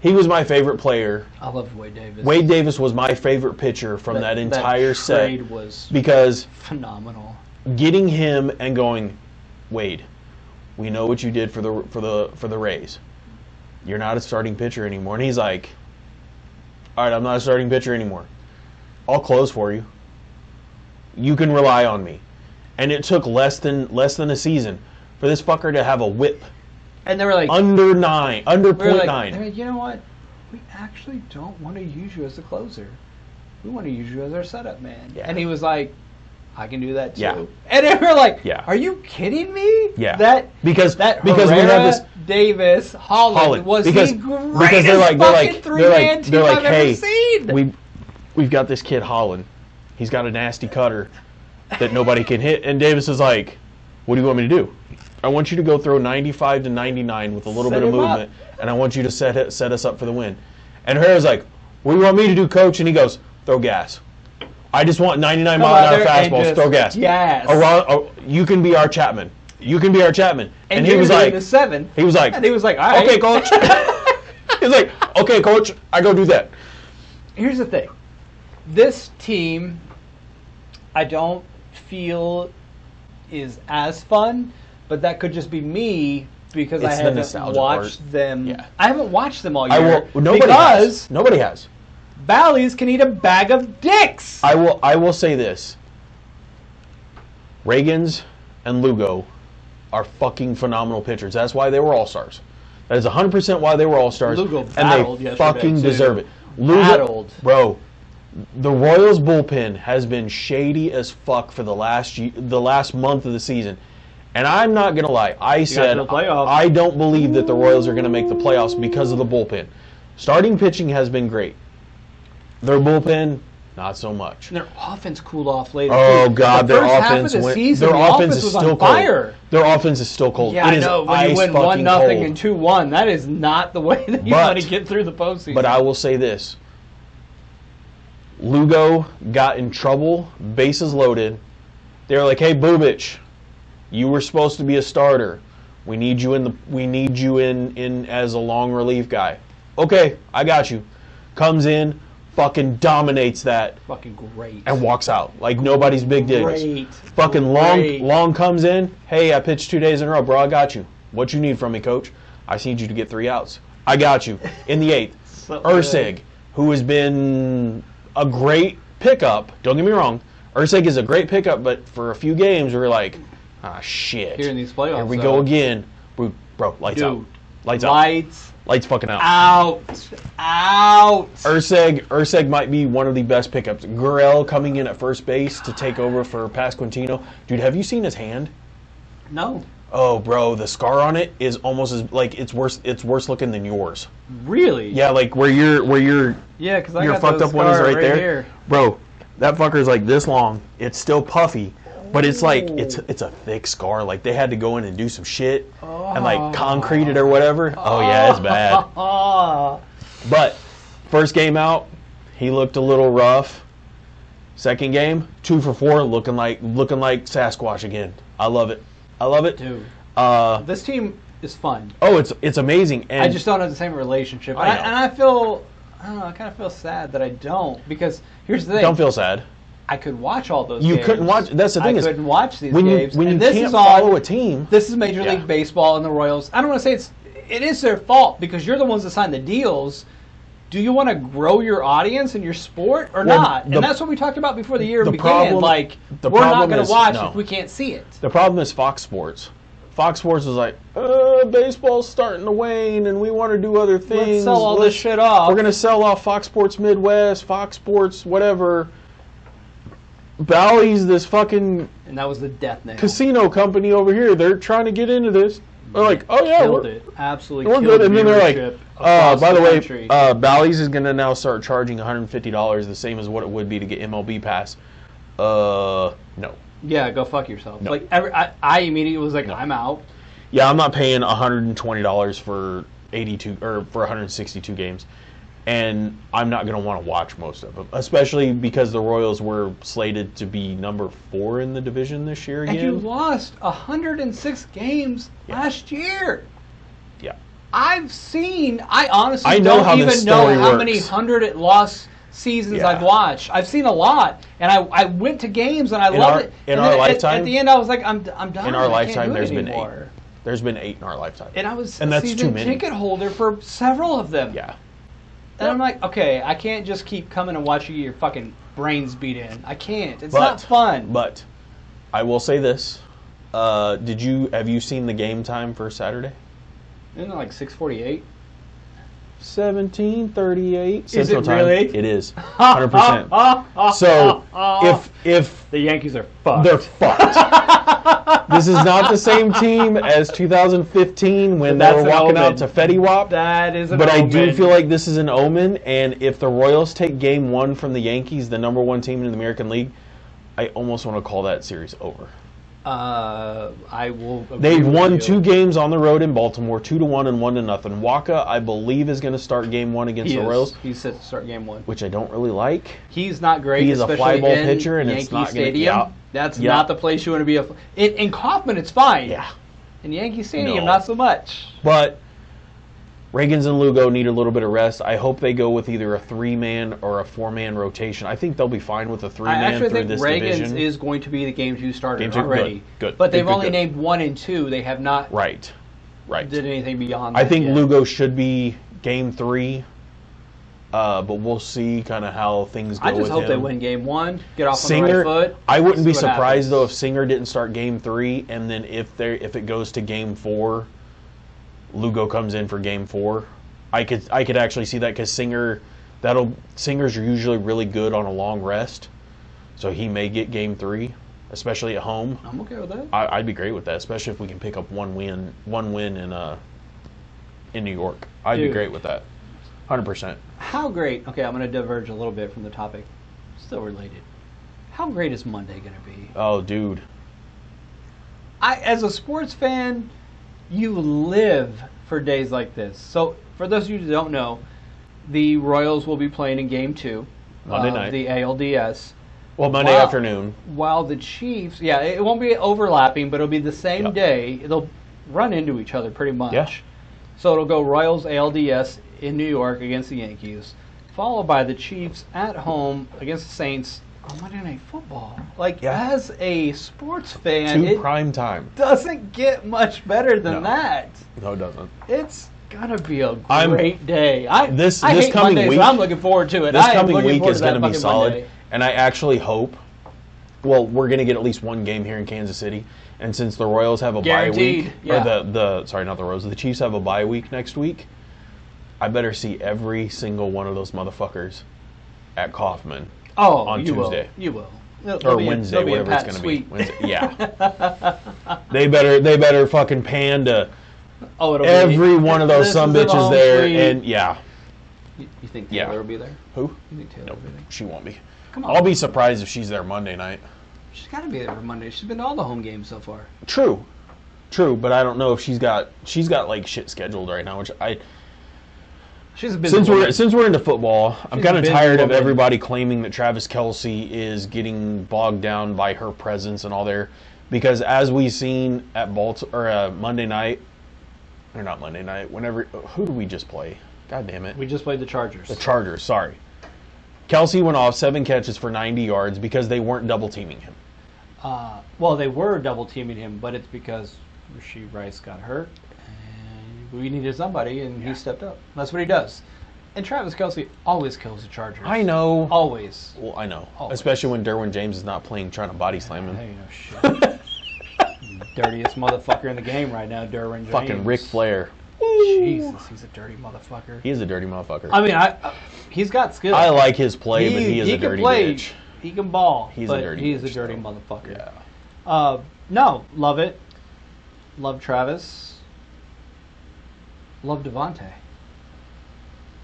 He was my favorite player. I loved Wade Davis. Wade Davis was my favorite pitcher from that entire trade set was because phenomenal. getting him and going, "Wade, we know what you did for the Rays. You're not a starting pitcher anymore." And he's like, "All right, I'm not a starting pitcher anymore. I'll close for you. You can rely on me." And it took less than a season for this fucker to have a whip And they were like, under 9, under we were like, .9. you know what? We actually don't want to use you as a closer. We want to use you as our setup man. Yeah. And he was like, "I can do that too." Yeah. And they were like, Yeah. "Are you kidding me?" Yeah. Because that we Herrera, have this Davis, Holland was because the greatest because fucking three-man team I've ever "Hey, seen. we've got this kid Holland. He's got a nasty cutter that nobody can hit." And Davis is like, "What do you want me to do? I want you to go throw 95 to 99 with a little Set bit of him up. movement, and I want you to set us up for the win." And Herrera's like, "What do you want me to do, coach?" And he goes, "Throw gas. I just want 99 Come mile an out hour there and fastballs. just Throw gas. gas. You can be our Chapman. You can be our Chapman." And he you're was doing like, the 7. he was like, And he was like, "All right." "Okay, coach." He's like, "Okay, coach, I go do that." Here's the thing. This team, I don't feel is as fun, but that could just be me because I It's the haven't nostalgia watched part. them. Yeah. I haven't watched them all I year will. Nobody because has. Nobody has. Bally's can eat a bag of dicks. I will say this. Reagans and Lugo are fucking phenomenal pitchers. That's why they were all-stars. That is 100% why they were all-stars. Lugo and battled they yesterday, fucking too. deserve it. Lugo, Battled. Bro, the Royals bullpen has been shady as fuck for the last month of the season. And I'm not going to lie. I said the playoffs. I don't believe that the Royals are going to make the playoffs because of the bullpen. Starting pitching has been great. Their bullpen, not so much. And their offense cooled off later. Oh too. God, the their first half of offense the went. season, Their the offense is was still on cold. fire. Their offense is still cold. Yeah, It I is know. When ice you win fucking 1-0 cold. and 2-1, that is not the way that you But- want to get through the postseason. But I will say this: Lugo got in trouble, bases loaded. They were like, "Hey, Bubic, you were supposed to be a starter. We need you in as a long relief guy." "Okay, I got you." Comes in, fucking dominates that Fucking great. and walks out like nobody's big deals. Great. Fucking Great. long comes in. Hey, I pitched 2 days in a row, bro. I got you. What you need from me, coach? I just need you to get 3 outs. I got you. In the 8th, So Ursig, who has been a great pickup. Don't get me wrong. Ursig is a great pickup, but for a few games, we were like, shit. Here in these playoffs, Here we though. go again. Bro, lights out. Dude, Lights out. Lights fucking out. Out. Ursig might be one of the best pickups. Gurriel coming in at first base to take over for Pasquantino. Dude, have you seen his hand? No. Oh, bro, the scar on it is almost as like it's worse looking than yours. Really? Yeah, like where you're Yeah, because I your got fucked the up one is scar right there. here. Bro, that fucker's like this long. It's still puffy, but it's like it's a thick scar. Like they had to go in and do some shit and like concrete it or whatever. Oh yeah, it's bad. But first game out, he looked a little rough. Second game, 2 for 4, looking like Sasquatch again. I love it. Dude. Uh, This team is fun. oh, it's amazing. And I just don't have the same relationship. I know. And I feel, I don't know, I kind of feel sad that I don't. Because here's the thing. don't feel sad. I could watch all those You games. couldn't watch. That's the thing I is couldn't watch these when games. you and this can't is follow on, a team. This is Major Yeah. League Baseball and the Royals. I don't want to say it is their fault because you're the ones that sign the deals. Do you want to grow your audience and your sport or Well, not? And that's what we talked about before the year the began. problem- Like, the we're not problem going is- to watch no. if we can't see it. The problem is Fox Sports. Fox Sports is like, baseball's starting to wane, and we want to do other things. Let's sell all this shit off. We're gonna sell off Fox Sports Midwest, Fox Sports, whatever. Bally's this fucking And that was the death nail. casino company over here. They're trying to get into this. They're like, oh yeah, Killed we're, it. Absolutely we're killed good. And then they're like, viewership across by the way, country. Bally's is gonna now start charging $150, the same as what it would be to get MLB Pass. No. Yeah, go fuck yourself. No. Like I immediately was like, I'm out. Yeah, I'm not paying $120 for 82 or for 162 games, and I'm not going to want to watch most of them, especially because the Royals were slated to be number 4 in the division this year And again. you lost 106 games last year. Yeah, I honestly I know don't how even this know story how many works. 100 lost seasons Yeah. I've watched. I've seen a lot, and I went to games and I In loved our- it. in And our then lifetime- at the end, I was like, I'm done. in our I lifetime, can't do it there's been anymore. 8. There's been 8 in our lifetime, And I was And a that's too season many. ticket holder for several of them. yeah. And I'm like, okay, I can't just keep coming and watching your fucking brains beat in. I can't. It's But- not fun. But I will say this: have you seen the game time for Saturday? Isn't it like 6:48? 17:38 Is Central it Time. really? It is 100%. So if The Yankees are fucked. they're fucked. This is not the same team as 2015 when they That's were an walking out omen. to Fetty Wap. That is an But I do omen. feel like this is an omen, and if the Royals take Game 1 from the Yankees, the number 1 team in the American League, I almost want to call that series over. I will. Agree They've with won you. 2 games on the road in Baltimore, 2-1 and 1-0. Waka, I believe, is going to start Game 1 against He the is. Royals, He's set to start game 1. which I don't really like. He's not great. He is a especially fly ball in pitcher, and Yankee it's not gonna- Stadium. yeah. That's Yeah. not the place you want to be. In Kauffman, it's fine. Yeah. In Yankee Stadium, No. not so much. But Reagans and Lugo need a little bit of rest. I hope they go with either a 3-man or a 4-man rotation. I I think they'll be fine with a 3-man I actually through think this Reagan's division. is going to be the game 2 starter Game 2, already. good. But they've Good, only good. named 1 and 2. They have not Right. did anything beyond I that think yet. Lugo should be Game 3, but we'll see kind of how things go I just with hope him. they win game 1, get off Singer, on the right foot. I wouldn't see be what surprised happens. though if Singer didn't start Game 3, and then if it goes to Game 4, Lugo comes in for Game 4. I could actually see that because Singers are usually really good on a long rest, so he may get Game 3, especially at home. I'm okay with that. I'd be great with that, especially if we can pick up one win in New York. I'd be Dude. great with that, 100%. How great? Okay, I'm going to diverge a little bit from the topic. Still related. How great is Monday going to be? Oh, dude. As a sports fan, you live for days like this. So, for those of you who don't know, the Royals will be playing in Game 2 Monday of night. the ALDS. Well, Monday Wow. afternoon. While the Chiefs, it won't be overlapping, but it'll be the same Yep. day. They'll run into each other pretty much. Yeah. So it'll go Royals ALDS in New York against the Yankees. followed by the Chiefs at home against the Saints on Monday Night Football. Like, Yeah. as a sports fan, To it prime time. doesn't get much better than No. that. No, it doesn't. It's gonna be a I'm- great day. I This hate coming Mondays, week- so I'm looking forward to it. This I am coming looking week forward is to that going to be fucking solid, Monday. and I actually hope. Well, we're going to get at least one game here in Kansas City, and since the Royals have a bye Guaranteed, week, yeah. or sorry, not the Royals, the Chiefs have a bye week next week, I better see every single one of those motherfuckers at Kaufman Oh, on you Tuesday. will. You will. or There'll be a- Wednesday, there'll be a whatever it's Pat going to be. Sweet. Wednesday. Yeah, they better fucking pan to Oh, it'll every be, one of those this some is the bitches home there, fleet. and yeah, You think Yeah. Taylor will be there? who? You think Taylor Nope, will be there? she won't be. Come on. I'll be surprised if she's there Monday night. She's got to be there for Monday. She's been to all the home games so far. True, but I don't know if she's got like shit scheduled right now. Which She's a busy since woman. we're into football, I'm She's kind a of busy tired of woman. everybody claiming that Travis Kelce is getting bogged down by her presence and all there, because as we seen at Monday night, or not Monday night, whenever who do we just play? God damn it, We just played the Chargers. the Chargers. Sorry, Kelce went off 7 catches for 90 yards because they weren't double teaming him. Well, they were double teaming him, but it's because Rasheed Rice got hurt, and we needed somebody, and he stepped up. That's what he does. And Travis Kelce always kills the Chargers. I know. Always. Well, I know, Always. especially when Derwin James is not playing, trying to body slam him. Hey, no shit. Dirtiest motherfucker in the game right now, Derwin James. Fucking Ric Flair. Jesus, he's a dirty motherfucker. He is a dirty motherfucker. I mean, he's got skill. I like his play, but he is a can dirty play, bitch. He can ball. He's a but dirty He's a bitch, dirty though. motherfucker. Yeah. No, love it. Love Travis. Love Devontae.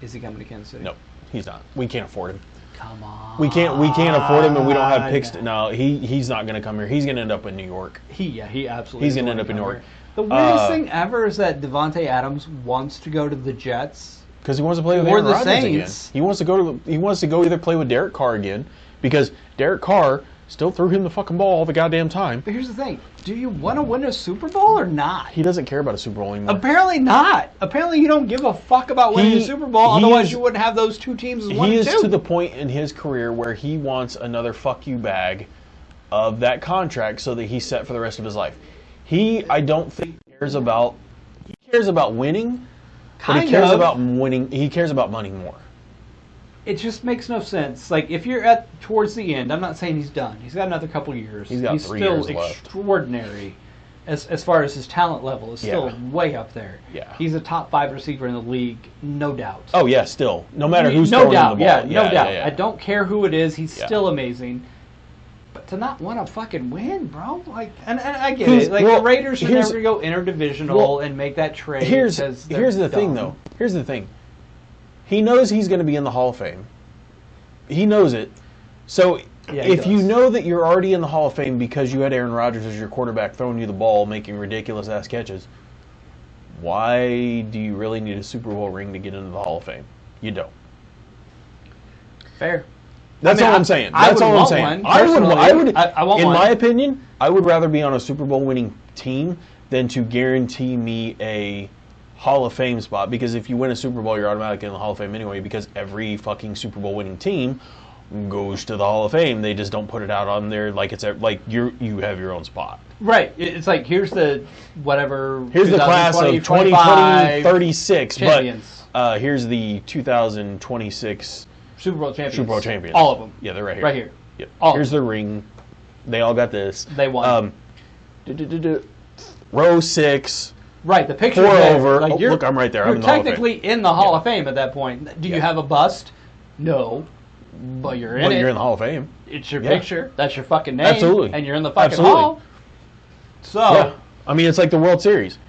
Is he coming to Kansas City? No, he's not. We can't afford him. Come on. We can't afford him, and we don't have picks. No, he's not going to come here. He's going to end up in New York. He absolutely. He's is gonna going end up in come New York. here. The weirdest thing ever is that Devontae Adams wants to go to the Jets. Because he wants to play with Or Aaron the Rodgers again. Saints. He wants to go either play with Derek Carr again, because Derek Carr still threw him the fucking ball all the goddamn time. But here's the thing: do you want to win a Super Bowl or not? He doesn't care about a Super Bowl anymore. Apparently not. Apparently you don't give a fuck about winning He- a Super Bowl. he Otherwise is- you wouldn't have those two teams as one He and is two. to the point in his career where he wants another fuck you bag of that contract so that he's set for the rest of his life. I don't think cares about. He cares about winning, but he Kind cares of. about winning. He cares about money more. It just makes no sense. Like if you're towards the end, I'm not saying he's done. He's got another couple years. He's got 3 still years left. extraordinary. As far as his talent level is still Yeah. way up there. Yeah. He's a top 5 receiver in the league, no doubt. Oh yeah, still no matter who's no throwing doubt, him the ball. yeah, no doubt. yeah. I don't care who it is. He's Yeah. still amazing. But to not want to fucking win, bro, like, and I get He's- it. Like well, the Raiders should here's- never go interdivisional well, and make that trade. Here's because they're the thing dumb. though. Here's the thing. He knows he's going to be in the Hall of Fame. He knows it. So Yeah, he if you does. know that you're already in the Hall of Fame because you had Aaron Rodgers as your quarterback throwing you the ball, making ridiculous ass catches, why do you really need a Super Bowl ring to get into the Hall of Fame? You don't. Fair. That's I mean, all I'm saying. I That's would all I'm want saying. one, I would. personally. I want in one. my opinion, I would rather be on a Super Bowl winning team than to guarantee me a Hall of Fame spot. Because if you win a Super Bowl, you're automatically in the Hall of Fame anyway. Because every fucking Super Bowl winning team goes to the Hall of Fame. They just don't put it out on there like it's like you have your own spot. Right. It's like here's the whatever. Here's the class of 2020 25 36, champions. but here's the 2026 Super Bowl champions. Super Bowl champions. All of them. Yeah, they're right here. Right here. Yep. All Here's of the ring. They all got this. They won. Row 6. Right. The picture. Pour there, over. Like Oh, look, I'm right there. I'm You're in the Hall of Fame. technically in the Hall of Fame at that point. Do you Yeah. have a bust? No. But you're in Well, it. you're in the Hall of Fame. It's your Yeah. picture. That's your fucking name. Absolutely. And you're in the fucking Absolutely. hall. So. Yeah. I mean, it's like the World Series.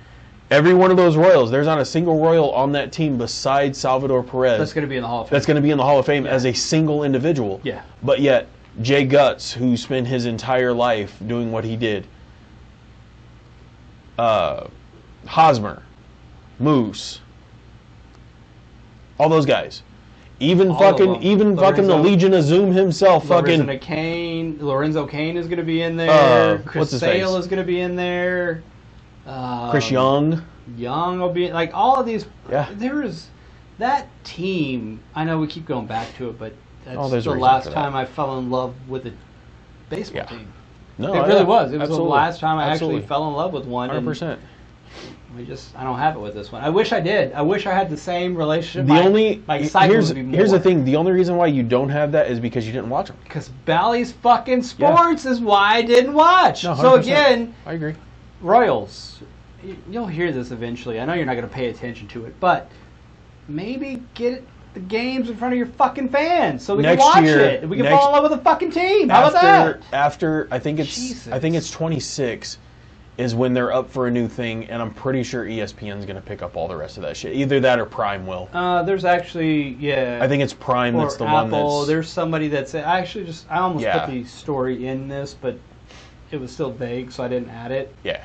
Every one of those Royals, there's not a single Royal on that team besides Salvador Perez That's going to be in the Hall of Fame. that's going to be in the Hall of Fame as a single individual. Yeah. But yet, Jay Guts, who spent his entire life doing what he did, Hosmer, Moose, all those guys, even All of fucking them. the Lorenzo- Legion of Zoom himself, fucking Lorenzo Kane is going to be in there. Chris what's his Sale face? is going to be in there. Chris Young. Young will be like all of these. Yeah. There is that team, I know we keep going back to it, but that's there's a the reason last for that. time I fell in love with a baseball Yeah. team. No, It really was. It was absolutely. the last time I Absolutely. actually fell in love with one. 100%. I don't have it with this one. I wish I did. I wish I had the same relationship. My excitement here's would be more. here's the thing. The only reason why you don't have that is because you didn't watch them. Because Bally's fucking sports is why I didn't watch. No, so 100%. again, I agree. Royals. You'll hear this eventually. I know you're not going to pay attention to it, but maybe get the games in front of your fucking fans so we Next can watch year- it. We can next- fall in love with the fucking team. How about that? After I think it's Jesus. 26 is when they're up for a new thing, and I'm pretty sure ESPN's going to pick up all the rest of that shit. Either that or Prime will. There's actually, I think it's Prime or that's the Apple. one that's. There's somebody that's. I almost Yeah. put the story in this, but it was still vague, so I didn't add it. Yeah.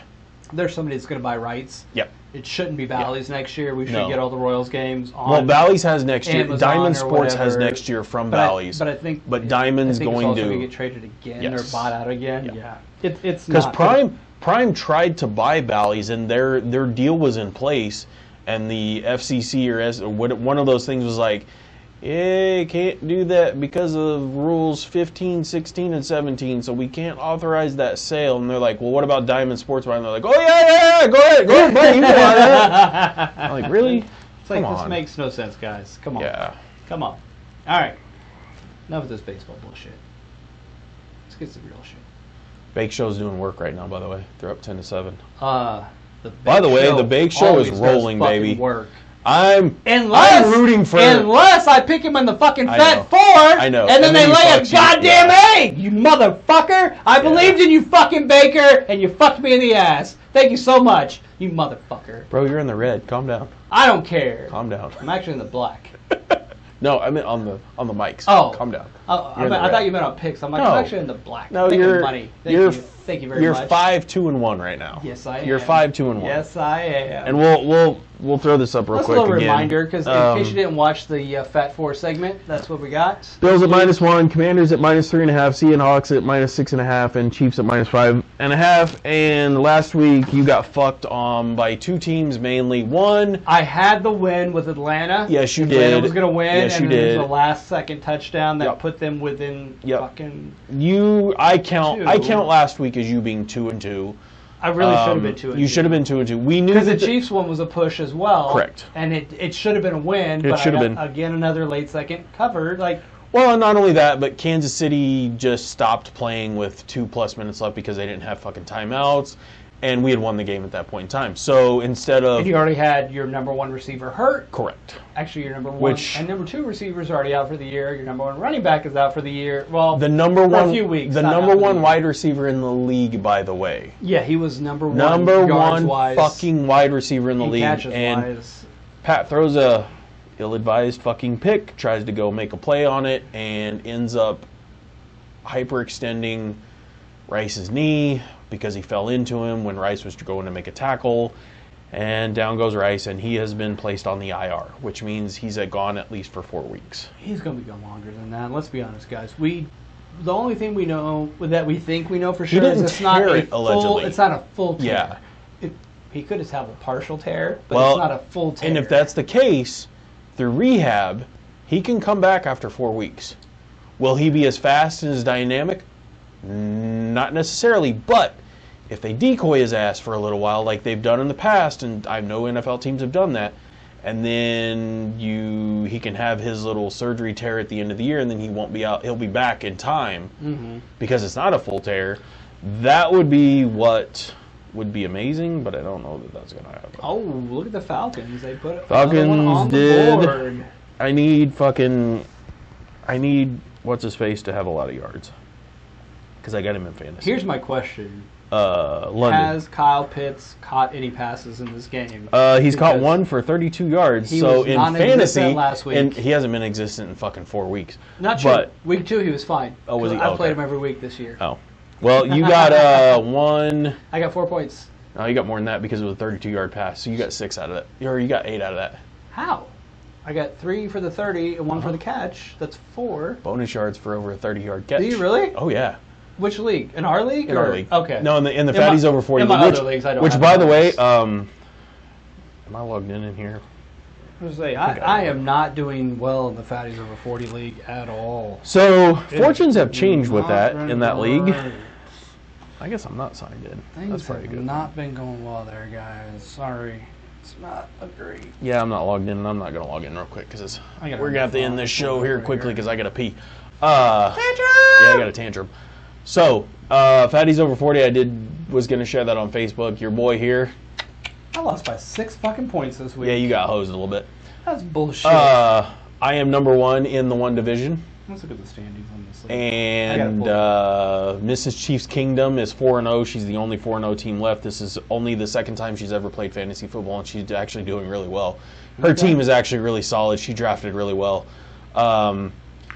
There's somebody that's going to buy rights. Yep. It shouldn't be Bally's next year. We should No. get all the Royals games on. Well, Bally's has next year. Amazon Diamond or Sports has whatever. next year from But Bally's. But Diamond's I think going it's also to gonna get traded again Yes. or bought out again. Yep. Yeah, it's because not Prime tried to buy Bally's, and their deal was in place, and the FCC or one of those things was like, "Yeah, can't do that because of rules 15, 16, and 17, so we can't authorize that sale." And they're like, "Well, what about Diamond Sports?" And they're like, "Oh yeah, go ahead, buddy, you can buy that." I'm like, really? It's like Come this on. makes no sense, guys. Come on. Yeah. Come on. All right. Enough of this baseball bullshit. Let's get some real shit. Bake Show's doing work right now, by the way. They're up 10-7. By the way, the Bake Show is rolling, baby. Work. I'm Unless rooting for. Unless I pick him in the fucking I Fat know. Four, I know. and then they he lay a fucks you. goddamn Yeah. egg, you motherfucker! I believed in you, fucking Baker, and you fucked me in the ass. Thank you so much, you motherfucker. Bro, you're in the red. Calm down. I don't care. Calm down. I'm actually in the black. No, I meant on the mics. Oh. Calm down. I in the thought red. you meant on picks. I'm like, No. I'm actually in the black. No, Thank you, you're money. Thank you very You're much. 5-2-1 right now. Yes, I am. You're 5-2-1. Yes, I am. And we'll throw this up real That's quick a little again. reminder, because in case you didn't watch the Fat Four segment, that's what we got. Bills at -1, Commanders at -3.5, Seahawks at -6.5, and Chiefs at -5.5. And last week you got fucked by two teams mainly. One, I had the win with Atlanta. Yes, you Atlanta did. was going to win, Yes, and you then did. it was a last-second touchdown that Yep. put them within Yep. fucking... I count Two. last week as you being 2-2. I really should have been 2-2. You should have been 2-2. We knew Because the that Chiefs one was a push as well. Correct. And it should have been a win. It but should have I got, been. again, another late-second cover. Like, Well, and not only that, but Kansas City just stopped playing with 2+ minutes left because they didn't have fucking timeouts, and we had won the game at that point in time. So instead of... and you already had your number one receiver hurt. Correct. Actually, your number one Which- and number two receivers are already out for the year. Your number one running back is out for the year. Well, The number for one, a few weeks. the not number out for the one year. wide receiver in the league, by the way. Yeah, he was number one. Number one yards-wise, fucking wide receiver in the and league. catches And wise. Pat throws a ill-advised fucking pick, tries to go make a play on it, and ends up hyperextending Rice's knee because he fell into him when Rice was going to make a tackle. And down goes Rice, and he has been placed on the IR, which means he's gone at least for 4 weeks. He's going to be gone longer than that. Let's be honest, guys. The only thing we know that we think we know for sure didn't is it's not tear a it, full. allegedly. It's not a full tear. Yeah. He could just have a partial tear, but Well, it's not a full tear. And if that's the case, through rehab, he can come back after 4 weeks. Will he be as fast and as dynamic? Not necessarily, but if they decoy his ass for a little while, like they've done in the past, and I know NFL teams have done that, and then he can have his little surgery tear at the end of the year, and then he won't be out. He'll be back in time because it's not a full tear. That would be what would be amazing, but I don't know that that's going to happen. Oh, look at the Falcons! They put Falcons another one on did. the board. I need what's his face to have a lot of yards because I got him in fantasy. Here's my question: London. Has Kyle Pitts caught any passes in this game? He's caught Because one for 32 yards. he So was in non-existent fantasy, last week. and he hasn't been existent in fucking 4 weeks. Not true. But Week 2, he was fine. Oh, was he? 'Cause I Okay. played him every week this year. oh, well, you got one. I got 4 points. No, you got more than that because it was a 32-yard pass. So you got 6 out of that, or you got 8 out of that. How? I got 3 for the 30 and 1 for the catch. That's 4. Bonus yards for over a 30-yard catch. Do you really? Oh yeah. Which league? In our league? In or? our league. Okay. No, in the In Fatties my- over 40 in my league. other leagues, I don't Which have by the way, those. am I logged in here? I am not doing well in the Fatties Over 40 league at all. So fortunes have changed with that Not in that league. right. I guess I'm not signed in. Things That's probably have good. not been going well there, guys. Sorry. It's not a great. Yeah, I'm not logged in, and I'm not gonna log in real quick because I gotta we're gonna have to move end on. this show here Right quickly here. because I gotta pee. Yeah, I got a tantrum. So, Fatties Over 40, was gonna share that on Facebook. Your boy here, I lost by 6 fucking points this week. yeah, you got hosed a little bit. That's bullshit. I am number 1 in the 1 division, Let's look at the standings on this league. and Mrs. Chiefs Kingdom is 4-0. She's the only 4-0 team left. This is only the second time she's ever played fantasy football, and she's actually doing really well. Her Okay. team is actually really solid. She drafted really well.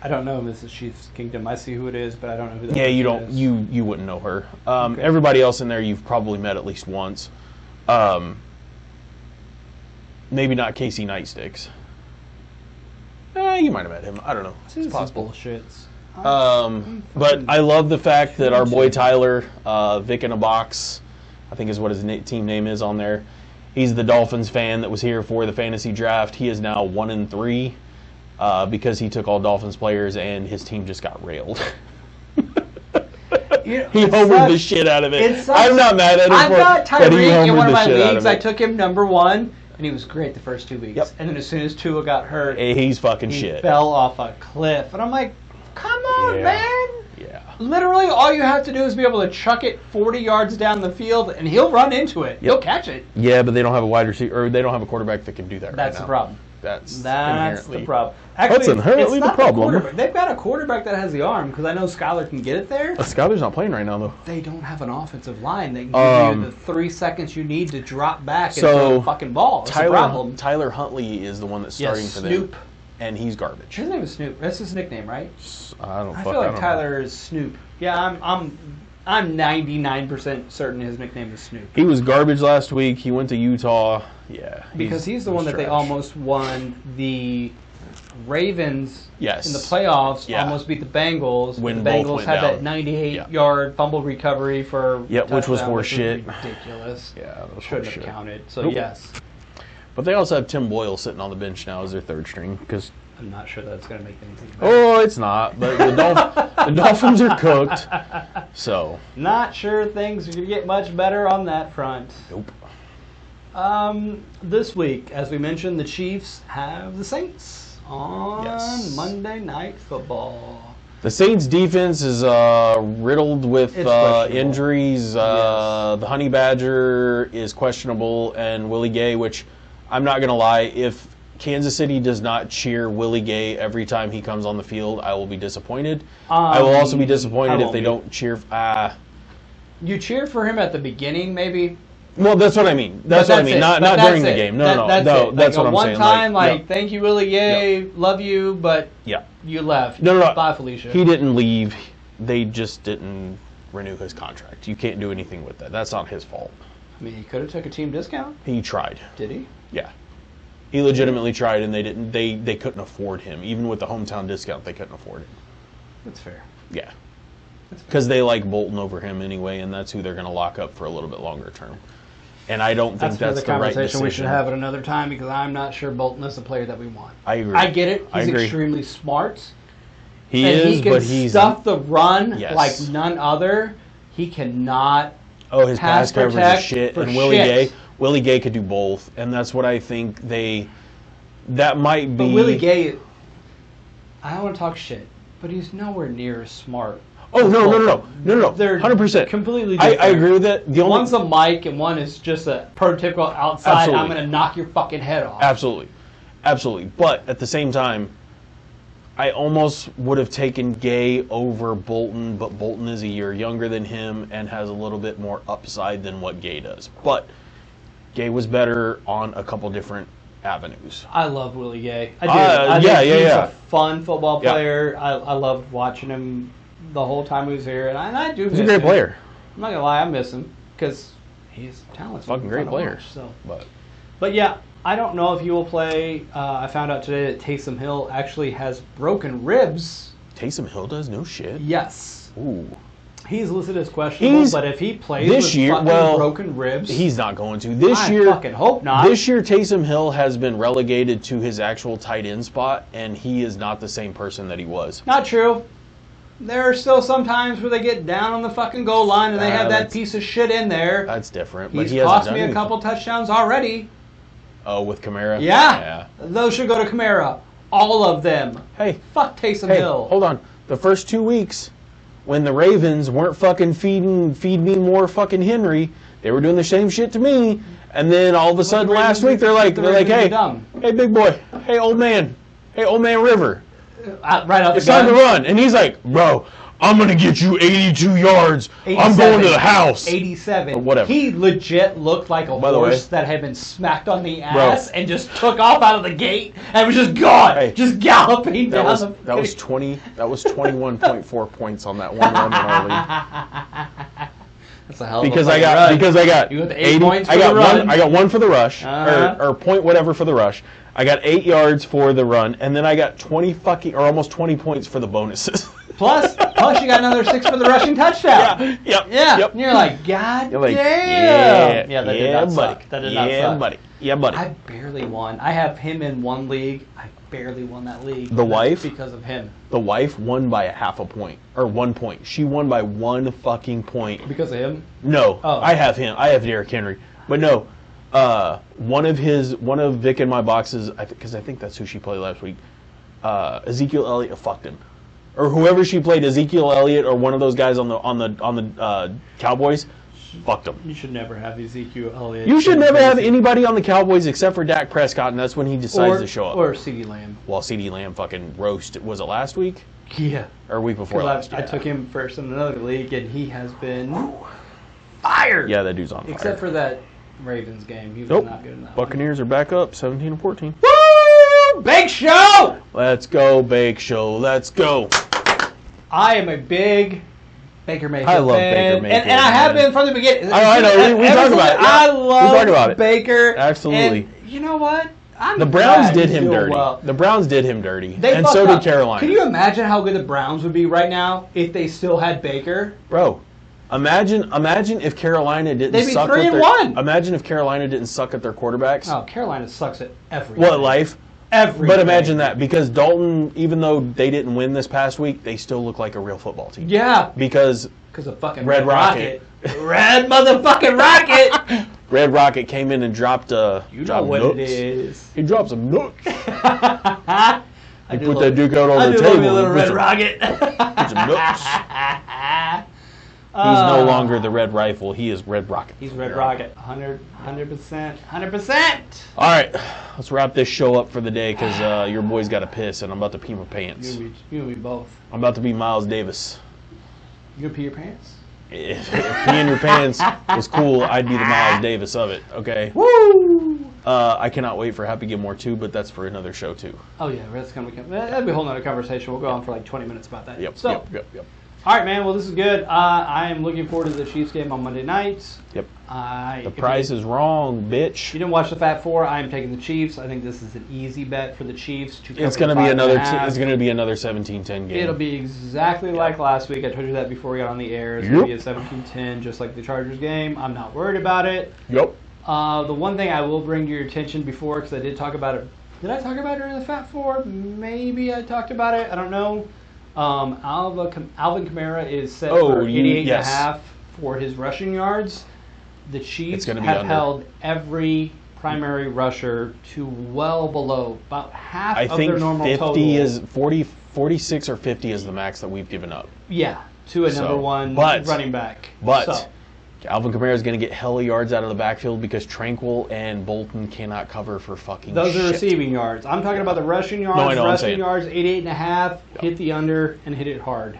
I don't know Mrs. Chief's Kingdom. I see who it is, but I don't know who that Yeah, you person don't. is. You wouldn't know her. Okay. Everybody else in there, you've probably met at least once. Maybe not Casey Nightsticks. You might have met him. I don't know. This is possible. bullshits. But I love the fact that our boy Tyler, Vic in a Box, I think is what his team name is on there. He's the Dolphins fan that was here for the fantasy draft. He is now 1-3 because he took all Dolphins players and his team just got railed. You know, He it homered sucks. the shit out of it. It sucks. I'm not mad at him I've for got it, but he Tyreek in homered one of the my shit out of leagues. I it. took him number 1, and he was great the first 2 weeks. Yep. And then as soon as Tua got hurt, He's fucking he shit. fell off a cliff. And I'm like, come on, Yeah. man. Yeah. Literally, all you have to do is be able to chuck it 40 yards down the field, and he'll run into it. He'll catch it. Yeah, but they don't have a wide receiver, or they don't have a quarterback that can do that That's right the now. problem. That's That's the inherently- problem. Actually, That's inherently it's the not problem. quarterback. They've got a quarterback that has the arm, because I know Skyler can get it there. Skyler's not playing right now, though. They don't have an offensive line that can give you the 3 seconds you need to drop back and So, throw the fucking ball. That's the problem. Tyler Huntley is the one that's starting Yes, for them. Snoop. And he's garbage. His name is Snoop. That's his nickname, right? I don't I fuck, feel I like don't Tyler is Snoop. Yeah, I'm 99% certain his nickname is Snoop. He was garbage last week. He went to Utah. Yeah. Because he's the one that they trash. almost won the Ravens Yes. in the playoffs, Yeah. almost beat the Bengals. When the both Bengals went had down. that 98 Yeah. yard fumble recovery for Yep, which was touchdown, horse shit. ridiculous. Yeah, that was Shouldn't horse have shit. counted. So Nope. yes, But they also have Tim Boyle sitting on the bench now as their third string. Because I'm not sure that's going to make anything better. oh, it's not. But the Dolphins are cooked. So Not sure things are going to get much better on that front. nope. This week, as we mentioned, the Chiefs have the Saints on Yes. Monday Night Football. The Saints defense is riddled with It's questionable. injuries. Yes. The Honey Badger is questionable, and Willie Gay, which I'm not going to lie, if Kansas City does not cheer Willie Gay every time he comes on the field, I will be disappointed. I will also be I disappointed if won't they be. don't cheer. You cheer for him at the beginning, maybe. Well, that's what I mean. That's But what I mean. it. Not But during that's the it. game. No, That- no, that's no. it. That's Like what a I'm one saying. time, like, yeah. thank you, Willie Gay, love you, but Yeah. you left. No, no, no. Bye, Felicia. He didn't leave. They just didn't renew his contract. You can't do anything with that. That's not his fault. I mean, he could have took a team discount. He tried. Did he? Yeah. He legitimately tried, and they didn't. They couldn't afford him. Even with the hometown discount, they couldn't afford him. That's fair. Yeah. Because they like Bolton over him anyway, and that's who they're going to lock up for a little bit longer term. And I don't think that's another the right conversation decision. we should have at another time because I'm not sure Bolton is the player that we want. I agree. I get it. I He's agree. extremely smart. He and is, he can but he's stuff the run Yes. like none other. He cannot. his pass coverage is protect shit. for And Willie shit. Gay could do both, and that's what I think that might be. But Willie Gay, I don't want to talk shit, but he's nowhere near as smart. Oh no! They're 100%. completely I different. agree with that. The only One's a mic and one is just a prototypical outside. Absolutely. I'm going to knock your fucking head off. Absolutely. But at the same time, I almost would have taken Gay over Bolton, but Bolton is a year younger than him and has a little bit more upside than what Gay does. But Gay was better on a couple different avenues. I love Willie Gay. I do. I think yeah, he's yeah. a fun football Yeah. player. I loved watching him the whole time he was here, and I do. He's a miss great him. player. I'm not gonna lie, I miss him because he's talented. Fucking great Fun to player. watch, So, But yeah, I don't know if he will play. I found out today that Taysom Hill actually has broken ribs. Taysom Hill does no shit. Yes, Ooh. He's listed as questionable, but if he plays this with year, fucking well, broken ribs, he's not going to. This I year, fucking hope not. This year, Taysom Hill has been relegated to his actual tight end spot, and he is not the same person that he was. Not true. There are still some times where they get down on the fucking goal line and they have that piece of shit in there. That's different. But He's he hasn't cost done me a anything. couple touchdowns already. Oh, with Kamara? Yeah. Those should go to Kamara. All of them. Hey. Fuck Taysom Hey, Hill. hold on. The first 2 weeks, when the Ravens weren't fucking feed me more fucking Henry, they were doing the same shit to me. And then all of a sudden last week they're like, hey, big boy, hey old man River, right out the it's time to run. And he's like, bro, I'm gonna get you 82 yards. 87, I'm going to the house. 87. Or whatever. He legit looked like a By the way, horse that had been smacked on the ass and just took off out of the gate and was just gone, just galloping down the. That was 21.4 points on that one run in our league. That's a hell of because a I got you got the 80 points for I got the run. one. I got one for the rush, Uh-huh. or point whatever for the rush. I got 8 yards for the run, and then I got 20 almost 20 points for the bonuses. Plus, you got another 6 for the rushing touchdown. Yep. And you're like, God You're like, damn. Yeah, that did not buddy. suck. That did not suck. Yeah, buddy. I barely won. I have him in one league. I barely won that league. The wife? Because of him. The wife won by a half a point, or 1 point. She won by 1 fucking point. Because of him? No, Oh. I have him. I have Derrick Henry. But no, one of Vic in my boxes, because I think that's who she played last week. Ezekiel Elliott fucked him, or whoever she played, Ezekiel Elliott or one of those guys on the Cowboys, fucked him. You should never have Ezekiel Elliott. You should never have anybody on the Cowboys except for Dak Prescott, and that's when he decides to show up. Or CeeDee Lamb. While CeeDee Lamb fucking roasted. Was it last week? Yeah. Or a week before last? I took him first in another league, and he has been fired. Yeah, that dude's on fire. Except for that Ravens game. He was not good in that Buccaneers are back up, 17-14. Woo! Bake Show! Let's go, Bake Show. Let's go. I am a big Baker Mayfield I love fan, Baker Mayfield, and I have been from the beginning. I know. We talked about it. Yeah. I love we talked about it. Baker. Absolutely. And you know what? The Browns glad did he's him doing dirty. well. The Browns did him dirty. They and fucked so up. did Carolina. Can you imagine how good the Browns would be right now if they still had Baker? Bro, imagine if Carolina didn't They'd be suck 3-1. Imagine if Carolina didn't suck at their quarterbacks. Oh, Carolina sucks at everything. What life? Everything. But imagine that, because Dalton, even though they didn't win this past week, they still look like a real football team. Yeah. Because of fucking Red Rocket. Red motherfucking Rocket. Red Rocket came in and dropped You know what nuts. it is. He dropped some nuts. I He put that duke out on the table. I do love me a little and Red put Rocket. some nuts. He's no longer the Red Rifle. He is Red Rocket. He's Red Rocket. 100%. 100%. All right, let's wrap this show up for the day, because your boy's got to piss, and I'm about to pee my pants. You and me both. I'm about to be Miles Davis. You gonna pee your pants? If peeing your pants was cool, I'd be the Miles Davis of it, okay? Woo! I cannot wait for Happy Gilmore 2, but that's for another show, too. Oh, yeah, that'd be a whole nother conversation. We'll go on for like 20 minutes about that. Yep, So, yep. all right, man. Well, this is good. I am looking forward to the Chiefs game on Monday nights. Yep. The If price is wrong, bitch. you didn't watch the Fat Four, I am taking the Chiefs. I think this is an easy bet for the Chiefs to cover It's going to the be 5.5. it's going to be another 17-10 game. It'll be exactly like last week. I told you that before we got on the air. It's going to be a 17-10, just like the Chargers game. I'm not worried about it. Yep. The one thing I will bring to your attention before, because I did talk about it. Did I talk about it during the Fat Four? Maybe I talked about it. I don't know. Alvin Kamara is set for 88.5 for his rushing yards. The Chiefs have held every primary rusher to well below about half of their normal total. I think 46 or 50 is the max that we've given up. Yeah, to a number one running back. But Alvin Kamara is going to get hella yards out of the backfield because Tranquil and Bolton cannot cover for fucking Those shit. are receiving yards. I'm talking about the rushing yards. No, I know, rushing yards, 88.5. Hit the under and hit it hard.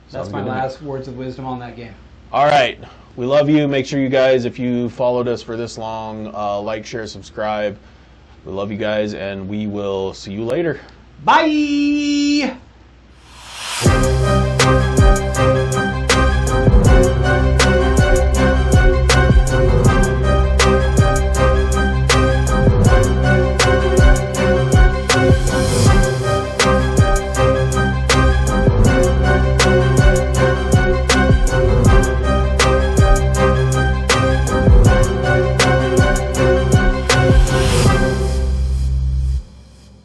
That's my last words of wisdom on that game. All right. We love you. Make sure you guys, if you followed us for this long, like, share, subscribe. We love you guys, and we will see you later. Bye!